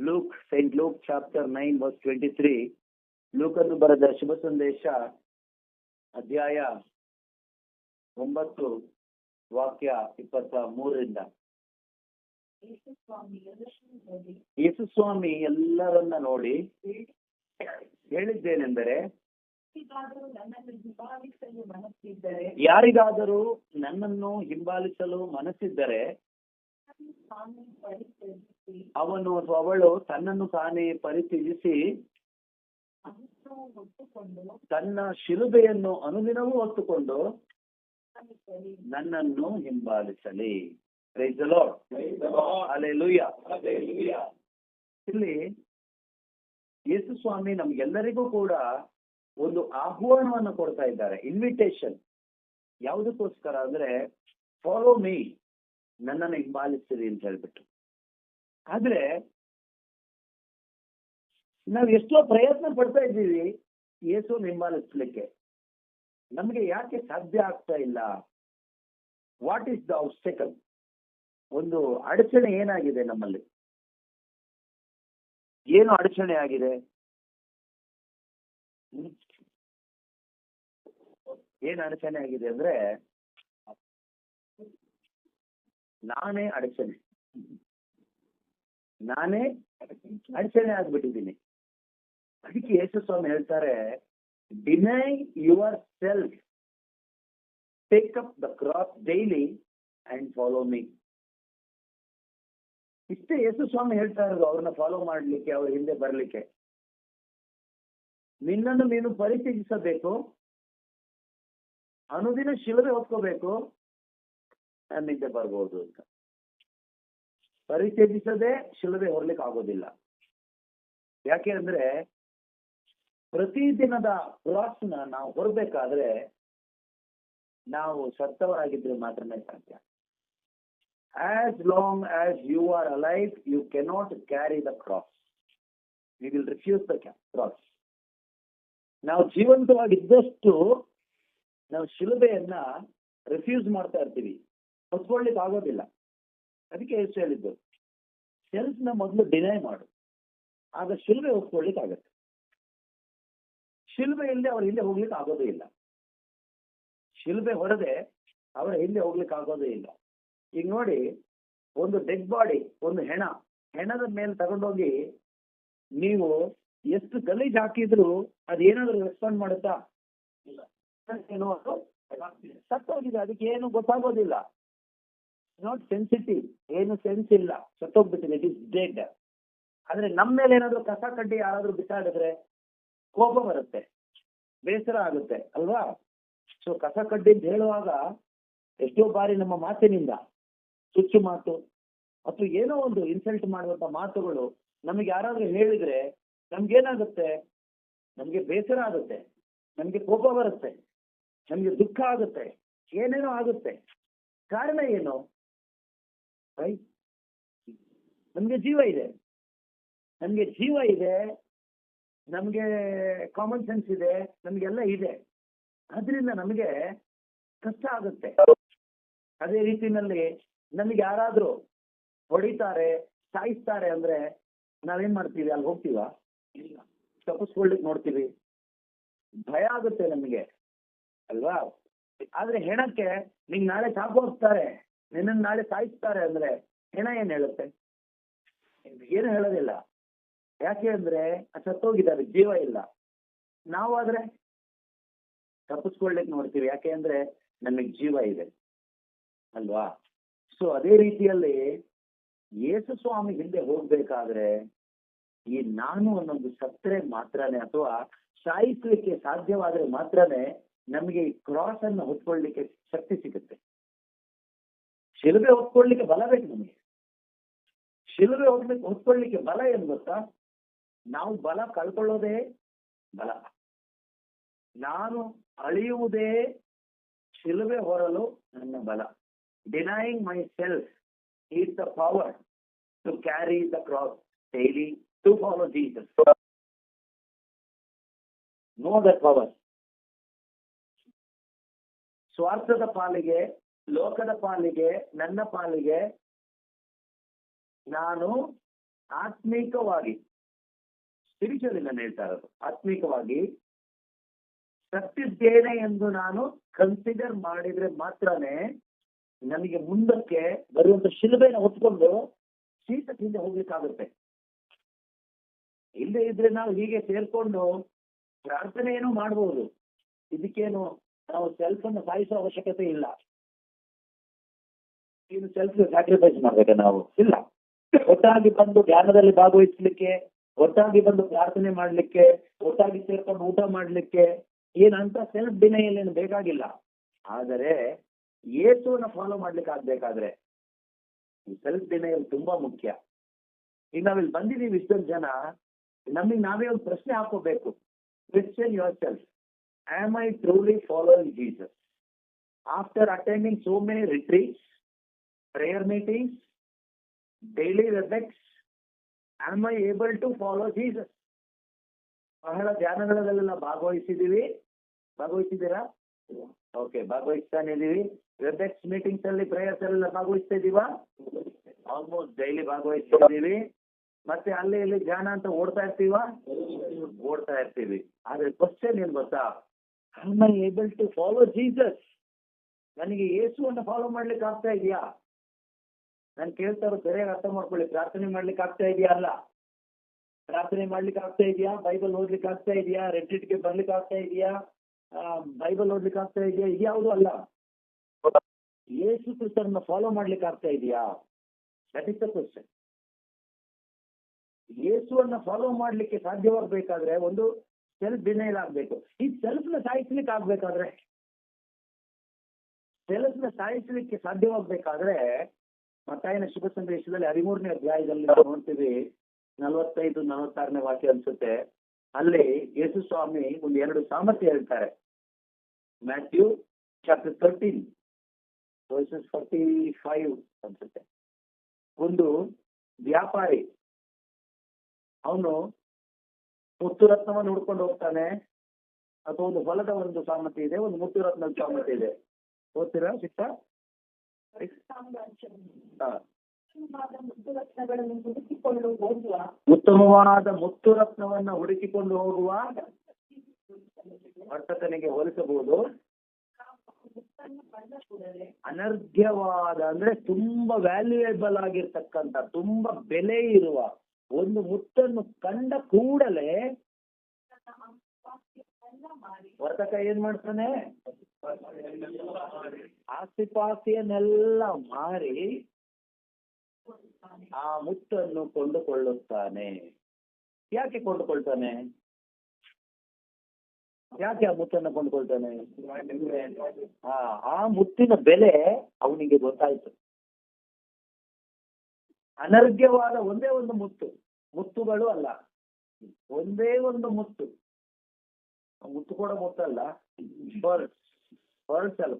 Saint Luke chapter 9 verse 23, ಲೂಕನು ಬರೆದ ಶುಭ ಸಂದೇಶ ಅಧ್ಯಾಯ 9 ವಾಕ್ಯ 23ರಿಂದ. ಯೇಸು ಸ್ವಾಮಿ ಎಲ್ಲರನ್ನ ನೋಡಿ ಹೇಳಿದ್ದೇನೆಂದರೆ, ಯಾರಿಗಾದರೂ ನನ್ನನ್ನು ಹಿಂಬಾಲಿಸಲು ಮನಸ್ಸಿದ್ದರೆ ಅವಳು ತನ್ನನ್ನು ತಾನೇ ಪರಿತ್ಯಜಿಸಿ ತನ್ನ ಶಿಲುಬೆಯನ್ನು ಅನುದಿನವೂ ಹೊತ್ತುಕೊಂಡು ನನ್ನನ್ನು ಹಿಂಬಾಲಿಸಲಿ. Praise the Lord. ಹಲ್ಲೆಲೂಯಾ. ಇಲ್ಲಿ ಯೇಸು ಸ್ವಾಮಿ ನಮ್ಗೆಲ್ಲರಿಗೂ ಕೂಡ ಒಂದು ಆಹ್ವಾನವನ್ನು ಕೊಡ್ತಾ ಇದ್ದಾರೆ, ಇನ್ವಿಟೇಷನ್. ಯಾವುದಕ್ಕೋಸ್ಕರ ಅಂದ್ರೆ, ಫಾಲೋ ಮೀ, ನನ್ನನ್ನು ಹಿಂಬಾಲಿಸ್ತೀರಿ ಅಂತ ಹೇಳ್ಬಿಟ್ಟು. ಆದ್ರೆ ನಾವು ಎಷ್ಟೋ ಪ್ರಯತ್ನ ಪಡ್ತಾ ಇದ್ದೀವಿ ಯೇಸುವನ್ನು ಹಿಂಬಾಲಿಸ್ಲಿಕ್ಕೆ, ನಮಗೆ ಯಾಕೆ ಸಾಧ್ಯ ಆಗ್ತಾ ಇಲ್ಲ? What is the obstacle? ಒಂದು ಅಡಚಣೆ ಏನಾಗಿದೆ ನಮ್ಮಲ್ಲಿ? ಏನು ಅಡಚಣೆ ಆಗಿದೆ? ಏನ್ ಅಡಚಣೆ ಆಗಿದೆ ಅಂದ್ರೆ, ನಾನೇ ಅಡಚಣೆ ಆಗ್ಬಿಟ್ಟಿದ್ದೀನಿ. ಅದಕ್ಕೆ ಯೇಸು ಸ್ವಾಮಿ ಹೇಳ್ತಾರೆ, deny your self, take up the cross daily and follow me. ಇಷ್ಟೇ ಯೇಸು ಸ್ವಾಮಿ ಹೇಳ್ತಾ ಇರೋದು, ಅವ್ರನ್ನ ಫಾಲೋ ಮಾಡ್ಲಿಕ್ಕೆ, ಅವ್ರ ಹಿಂದೆ ಬರ್ಲಿಕ್ಕೆ. ನಿನ್ನನ್ನು ನೀನು ಪರಿತ್ಯಜಿಸಬೇಕು, ಅನುದಿನ ಶಿಲುಬೆ ಹೊತ್ಕೋಬೇಕು, ನನ್ನ ಹಿಂದೆ ಬರ್ಬೋದು ಅಂತ. ಪರಿತ್ಯಜಿಸದೆ ಶಿಲುಬೆ ಹೊರಲಿಕ್ಕೆ ಆಗೋದಿಲ್ಲ. ಯಾಕೆ ಅಂದ್ರೆ, ಪ್ರತಿದಿನದ ಕ್ರಾಸ್ನ ನಾವು ಹೊರಬೇಕಾದ್ರೆ ನಾವು ಸತ್ತವರಾಗಿದ್ರೆ ಮಾತ್ರನೇ ಸಾಧ್ಯ. As long as you are alive, you cannot carry the cross. We will refuse the cross. ನಾವು ಜೀವಂತವಾಗಿದ್ದಷ್ಟು ನಾವು ಶಿಲುಬೆಯನ್ನ ರಿಫ್ಯೂಸ್ ಮಾಡ್ತಾ ಇರ್ತೀವಿ, ಹೊತ್ಕೊಳ್ಳಿಕ್ಕೆ ಆಗೋದಿಲ್ಲ. ಅದಕ್ಕೆ ಎಷ್ಟು ಹೇಳಿದ್ದು, ಸೆಲ್ಫ್ ನ ಮೊದಲು ಡಿನೈ ಮಾಡು, ಆಗ ಶಿಲುಬೆ ಹೊತ್ಕೊಳ್ಳಿಕ್ಕೆ ಆಗತ್ತೆ. ಶಿಲುಬೆ ಇಲ್ಲದೆ ಅವ್ರ ಹಿಂದೆ ಹೋಗ್ಲಿಕ್ಕೆ ಆಗೋದೇ ಇಲ್ಲ. ಶಿಲುಬೆ ಹೊರದೆ ಅವರ ಹಿಂದೆ ಹೋಗ್ಲಿಕ್ಕೆ ಆಗೋದೇ ಇಲ್ಲ. ಈಗ ನೋಡಿ, ಒಂದು ಡೆಡ್ ಬಾಡಿ, ಒಂದು ಹೆಣದ ಮೇಲೆ ತಗೊಂಡೋಗಿ ನೀವು ಎಷ್ಟು ಗಲೀಜ್ ಹಾಕಿದ್ರು ಅದೇನಾದ್ರೂ ರೆಸ್ಪಾಂಡ್ ಮಾಡುತ್ತಾ? ಏನು, ಸತ್ತೋಗಿದೆ, ಅದಕ್ಕೆ ಏನು ಗೊತ್ತಾಗೋದಿಲ್ಲ. ನಾಟ್ ಸೆನ್ಸಿಟಿವ್, ಏನು ಸೆನ್ಸ್ ಇಲ್ಲ, ಸತ್ತೋಗ್ಬಿಟ್ಟಿದೆ, ಇಟ್ ಇಸ್ ಡೆಡ್. ಆದ್ರೆ ನಮ್ಮ ಮೇಲೆ ಏನಾದ್ರು ಕಸ ಕಡ್ಡಿ ಯಾರಾದ್ರೂ ಬಿಸಾಡಿದ್ರೆ ಕೋಪ ಬರುತ್ತೆ, ಬೇಸರ ಆಗುತ್ತೆ ಅಲ್ವಾ? ಸೊ ಕಸ ಕಡ್ಡಿ ಅಂತ ಹೇಳುವಾಗ ಎಷ್ಟೋ ಬಾರಿ ನಮ್ಮ ಮಾತಿನಿಂದ, ಚುಚ್ಚು ಮಾತು ಅಥವಾ ಏನೋ ಒಂದು ಇನ್ಸಲ್ಟ್ ಮಾಡುವಂತ ಮಾತುಗಳು ನಮಗೆ ಯಾರಾದ್ರೂ ಹೇಳಿದ್ರೆ ನಮ್ಗೇನಾಗುತ್ತೆ? ನಮ್ಗೆ ಬೇಸರ ಆಗುತ್ತೆ, ನಮ್ಗೆ ಕೋಪ ಬರುತ್ತೆ, ನಮ್ಗೆ ದುಃಖ ಆಗುತ್ತೆ, ಏನೇನೋ ಆಗುತ್ತೆ. ಕಾರಣ ಏನು? ನಮ್ಗೆ ಜೀವ ಇದೆ, ನಮ್ಗೆ ಕಾಮನ್ ಸೆನ್ಸ್ ಇದೆ, ನಮ್ಗೆಲ್ಲ ಇದೆ. ಆದ್ರಿಂದ ನಮಗೆ ಕಷ್ಟ ಆಗುತ್ತೆ. ಅದೇ ರೀತಿನಲ್ಲಿ ನಮಗೆ ಯಾರಾದ್ರೂ ಹೊಡಿತಾರೆ, ಸಾಯಿಸ್ತಾರೆ ಅಂದ್ರೆ ನಾವೇನ್ ಮಾಡ್ತೀವಿ? ಅಲ್ಲಿ ಹೋಗ್ತೀವ? ತಪ್ಪಿಸ್ಕೊಳ್ಲಿಕ್ಕೆ ನೋಡ್ತೀವಿ, ಭಯ ಆಗುತ್ತೆ ನಮಗೆ ಅಲ್ವಾ? ಆದ್ರೆ ಹೆಣಕ್ಕೆ ನಿಂಗೆ ನಾಳೆ ಸಾಕು ಹೋಗ್ತಾರೆ, ನಿನ್ನನ್ನು ನಾಳೆ ಸಾಯಿಸ್ತಾರೆ ಅಂದ್ರೆ ಹೆಣ ಏನ್ ಹೇಳುತ್ತೆ? ಏನು ಹೇಳೋದಿಲ್ಲ. ಯಾಕೆ ಅಂದ್ರೆ ಸತ್ತೋಗಿದ್ದಾರೆ, ಜೀವ ಇಲ್ಲ. ನಾವಾದ್ರೆ ತಪ್ಪಿಸ್ಕೊಳ್ಲಿಕ್ಕೆ ನೋಡ್ತೀವಿ, ಯಾಕೆ ಅಂದ್ರೆ ನಮಗೆ ಜೀವ ಇದೆ ಅಲ್ವಾ? ಸೊ ಅದೇ ರೀತಿಯಲ್ಲಿ ಯೇಸು ಸ್ವಾಮಿ ಹಿಂದೆ ಹೋಗ್ಬೇಕಾದ್ರೆ ಈ ನಾನು ಅನ್ನೊಂದು ಸತ್ತರೆ ಮಾತ್ರನೇ, ಅಥವಾ ಸಾಯಿಸ್ಲಿಕ್ಕೆ ಸಾಧ್ಯವಾದ್ರೆ ಮಾತ್ರನೇ ನಮಗೆ ಈ ಕ್ರಾಸ್ ಅನ್ನು ಹೊತ್ಕೊಳ್ಳಿಕ್ಕೆ ಶಕ್ತಿ ಸಿಗುತ್ತೆ. ಶಿಲುಬೆ ಹೊತ್ಕೊಳ್ಳಿಕ್ಕೆ ಬಲ ಬೇಕು ನಮಗೆ. ಶಿಲುಬೆ ಹೊತ್ಕೊಳ್ಳಿಕ್ಕೆ ಬಲ ಏನ್ ಗೊತ್ತಾ? ನಾವು ಬಲ ಕಳ್ಕೊಳ್ಳೋದೇ ಬಲ. ನಾನು ಅಳಿಯುವುದೇ ಶಿಲುಬೆ ಹೊರಲು ನನ್ನ ಬಲ. Denying myself is the power to carry the cross daily to follow Jesus. Know that power. ಸ್ವಾರ್ಥದ ಪಾಲಿಗೆ, ಲೋಕದ ಪಾಲಿಗೆ, ನನ್ನ ಪಾಲಿಗೆ ನಾನು ಆತ್ಮೀಕವಾಗಿ, ಸ್ಪಿರಿಚುವಲ್ ನಾನು ಹೇಳ್ತಾ ಇರೋದು, ಆತ್ಮೀಕವಾಗಿ ಸತ್ತಿದ್ದೇನೆ ಎಂದು ನಾನು ಕನ್ಸಿಡರ್ ಮಾಡಿದ್ರೆ ಮಾತ್ರನೇ ನನಗೆ ಮುಂದಕ್ಕೆ ಬರುವಂತ ಶಿಲುಬೆನ ಹೊತ್ಕೊಂಡು ಹಿಂದೆ ಹೋಗ್ಲಿಕ್ಕಾಗುತ್ತೆ. ಇಲ್ಲದೆ ಇದ್ರೆ ನಾವು ಹೀಗೆ ಸೇರ್ಕೊಂಡು ಪ್ರಾರ್ಥನೆ ಏನೋ ಮಾಡಬಹುದು, ಇದಕ್ಕೇನು ನಾವು ಸೆಲ್ಫ್ ಅನ್ನು ಸಾಯಿಸೋ ಅವಶ್ಯಕತೆ ಇಲ್ಲ. ಇದು ಸೆಲ್ಫ್ ಸ್ಯಾಕ್ರಿಫೈಸ್ ಮಾಡ್ಬೇಕಾ ನಾವು? ಇಲ್ಲ. ಒಟ್ಟಾಗಿ ಬಂದು ಧ್ಯಾನದಲ್ಲಿ ಭಾಗವಹಿಸ್ಲಿಕ್ಕೆ, ಒಟ್ಟಾಗಿ ಬಂದು ಪ್ರಾರ್ಥನೆ ಮಾಡ್ಲಿಕ್ಕೆ, ಒಟ್ಟಾಗಿ ಸೇರ್ಕೊಂಡು ಊಟ ಮಾಡ್ಲಿಕ್ಕೆ ಏನಂತ ಸೆಲ್ಫ್ ಡಿನೈಯಲ್ ಏನು ಬೇಕಾಗಿಲ್ಲ. ಆದರೆ ಯೇಸುವನ್ನ ಫಾಲೋ ಮಾಡ್ಲಿಕ್ಕೆ ಆಗ್ಬೇಕಾದ್ರೆ ಈ ಸೆಲ್ಫ್ ಡಿನೈಯಲ್ ತುಂಬಾ ಮುಖ್ಯ. ಈಗ ನಾವಿಲ್ಲಿ ಬಂದಿದ್ದೀವಿ ಇಷ್ಟೊಂದು ಜನ, ನಮಗೆ ನಾವೇ ಒಂದು ಪ್ರಶ್ನೆ ಹಾಕೋಬೇಕು. Question yourself, am I truly following Jesus? After attending so many retreats, prayer meetings, daily WebEx, am I able to follow Jesus? ಬಹಳ ಧ್ಯಾನಗಳಲ್ಲೆಲ್ಲ ಭಾಗವಹಿಸಿದ್ದೀರಾ? ಓಕೆ, ಭಾಗವಹಿಸ್ತಾನೆ ಇದೀವಿ. WebEx ಮೀಟಿಂಗ್ಸ್ ಅಲ್ಲಿ, ಪ್ರೇಯರ್ಸ್ ಎಲ್ಲ ಭಾಗವಹಿಸ್ತಾ ಇದೀವಾ? ಆಲ್ಮೋಸ್ಟ್ ಡೈಲಿ ಭಾಗವಹಿಸ್ತಾ ಇದೀವಿ. ಮತ್ತೆ ಅಲ್ಲಿ ಇಲ್ಲಿ ಧ್ಯಾನ ಅಂತ ಓಡ್ತಾ ಇರ್ತೀವಿ. ಆದ್ರೆ ಕ್ವಶನ್ ಏನ್ ಗೊತ್ತಾ? am I able to follow Jesus? ನನಗೆ ಯೇಸುವನ್ನ ಫಾಲೋ ಮಾಡ್ಲಿಕ್ಕೆ ಆಗ್ತಾ ಇದೆಯಾ? ನಾನು ಕೇಳ್ತಾ ಇರೋದು ಸರಿಯಾಗಿ ಅರ್ಥ ಮಾಡ್ಕೊಳ್ಳಿ. ಪ್ರಾರ್ಥನೆ ಮಾಡ್ಲಿಕ್ಕೆ ಆಗ್ತಾ ಇದೆಯಾ? ಅಲ್ಲ. ಪ್ರಾರ್ಥನೆ ಮಾಡ್ಲಿಕ್ಕೆ ಆಗ್ತಾ ಇದೆಯಾ? ಬೈಬಲ್ ಓದ್ಲಿಕ್ಕೆ ಆಗ್ತಾ ಇದೆಯಾ? ರೆಟ್ರೀಟ್ಗೆ ಬರ್ಲಿಕ್ಕೆ ಆಗ್ತಾ ಇದೆಯಾ? ಬೈಬಲ್ ಓದ್ಲಿಕ್ಕೆ ಆಗ್ತಾ ಇದೆಯಾ? ಇದ್ಯಾವುದು ಅಲ್ಲ. ಯೇಸು ಕ್ರಿಸ್ತರನ್ನ ಫಾಲೋ ಮಾಡ್ಲಿಕ್ಕೆ ಆಗ್ತಾ ಇದೆಯಾ? That is the question. ಯೇಸುವನ್ನ ಫಾಲೋ ಮಾಡ್ಲಿಕ್ಕೆ ಸಾಧ್ಯವಾಗಬೇಕಾದ್ರೆ ಒಂದು ಸೆಲ್ಫ್ ಡಿನೈಲ್ ಆಗ್ಬೇಕು. ಈ ಸೆಲ್ಫ್ನ ಸಾಯಿಸ್ಲಿಕ್ಕೆ ಆಗ್ಬೇಕಾದ್ರೆ, ಸೆಲ್ಫ್ನ ಸಾಯಿಸ್ಲಿಕ್ಕೆ ಸಾಧ್ಯವಾಗಬೇಕಾದ್ರೆ ಮತ್ತಾಯನ ಶುಭ ಸಂದೇಶದಲ್ಲಿ 13ನೇ ಅಧ್ಯಾಯದಲ್ಲಿ ನಾವು ನೋಡ್ತೀವಿ, 45-46ನೇ ವಾಕ್ಯ ಅನ್ಸುತ್ತೆ. ಅಲ್ಲಿ ಯೇಸು ಸ್ವಾಮಿ ಒಂದು 2 ಸಾಮರ್ಥ್ಯ ಹೇಳ್ತಾರೆ. ಮ್ಯಾಥ್ಯೂ ಚಾಪ್ಟರ್ 13 ವರ್ಸಸ್ 45 ಅನ್ಸುತ್ತೆ. ಒಂದು ವ್ಯಾಪಾರಿ, ಅವನು ಮುತ್ತುರತ್ನವನ್ನು ಹುಡ್ಕೊಂಡು ಹೋಗ್ತಾನೆ. ಅಥವಾ ಒಂದು ಹೊಲದ ಒಂದು ಸಾಮರ್ಥ್ಯ ಇದೆ, ಒಂದು ಮುತ್ತುರತ್ನದ ಸಾಮರ್ಥ್ಯ ಇದೆ. ಓದ್ತೀರಾ ಸಿಕ್ತಾ? ಉತ್ತಮವಾದ ಮುತ್ತುರತ್ನವನ್ನ ಹುಡುಕಿಕೊಂಡು ಹೋಗುವ ವರ್ತಕನಿಗೆ ಹೋಲಿಸಬಹುದು. ಅನರ್ಘ್ಯವಾದ ಅಂದ್ರೆ ತುಂಬಾ ವ್ಯಾಲ್ಯೂಯೇಬಲ್ ಆಗಿರ್ತಕ್ಕಂಥ, ತುಂಬಾ ಬೆಲೆ ಇರುವ ಒಂದು ಮುತ್ತನ್ನು ಕಂಡ ಕೂಡಲೇ ವರ್ತಕ ಏನ್ ಮಾಡ್ತಾನೆ? ಆಸ್ತಿಪಾಸ್ತಿಯನ್ನೆಲ್ಲ ಮಾರಿ ಆ ಮುತ್ತನ್ನು ಕೊಂಡುಕೊಳ್ಳುತ್ತಾನೆ. ಯಾಕೆ ಕೊಂಡುಕೊಳ್ತಾನೆ? ಯಾಕೆ ಆ ಮುತ್ತನ್ನು ಕೊಂಡುಕೊಳ್ತಾನೆ? ಆ ಮುತ್ತಿನ ಬೆಲೆ ಅವನಿಗೆ ಗೊತ್ತಾಯ್ತು. ಅನರ್ಘ್ಯವಾದ ಒಂದೇ ಒಂದು ಮುತ್ತುಗಳು ಅಲ್ಲ, ಒಂದೇ ಒಂದು ಮುತ್ತು ಕೂಡ ಮುತ್ತಲ್ಲ, ಪರ್ಲ್ಸ್ ಅಲ್ಲ,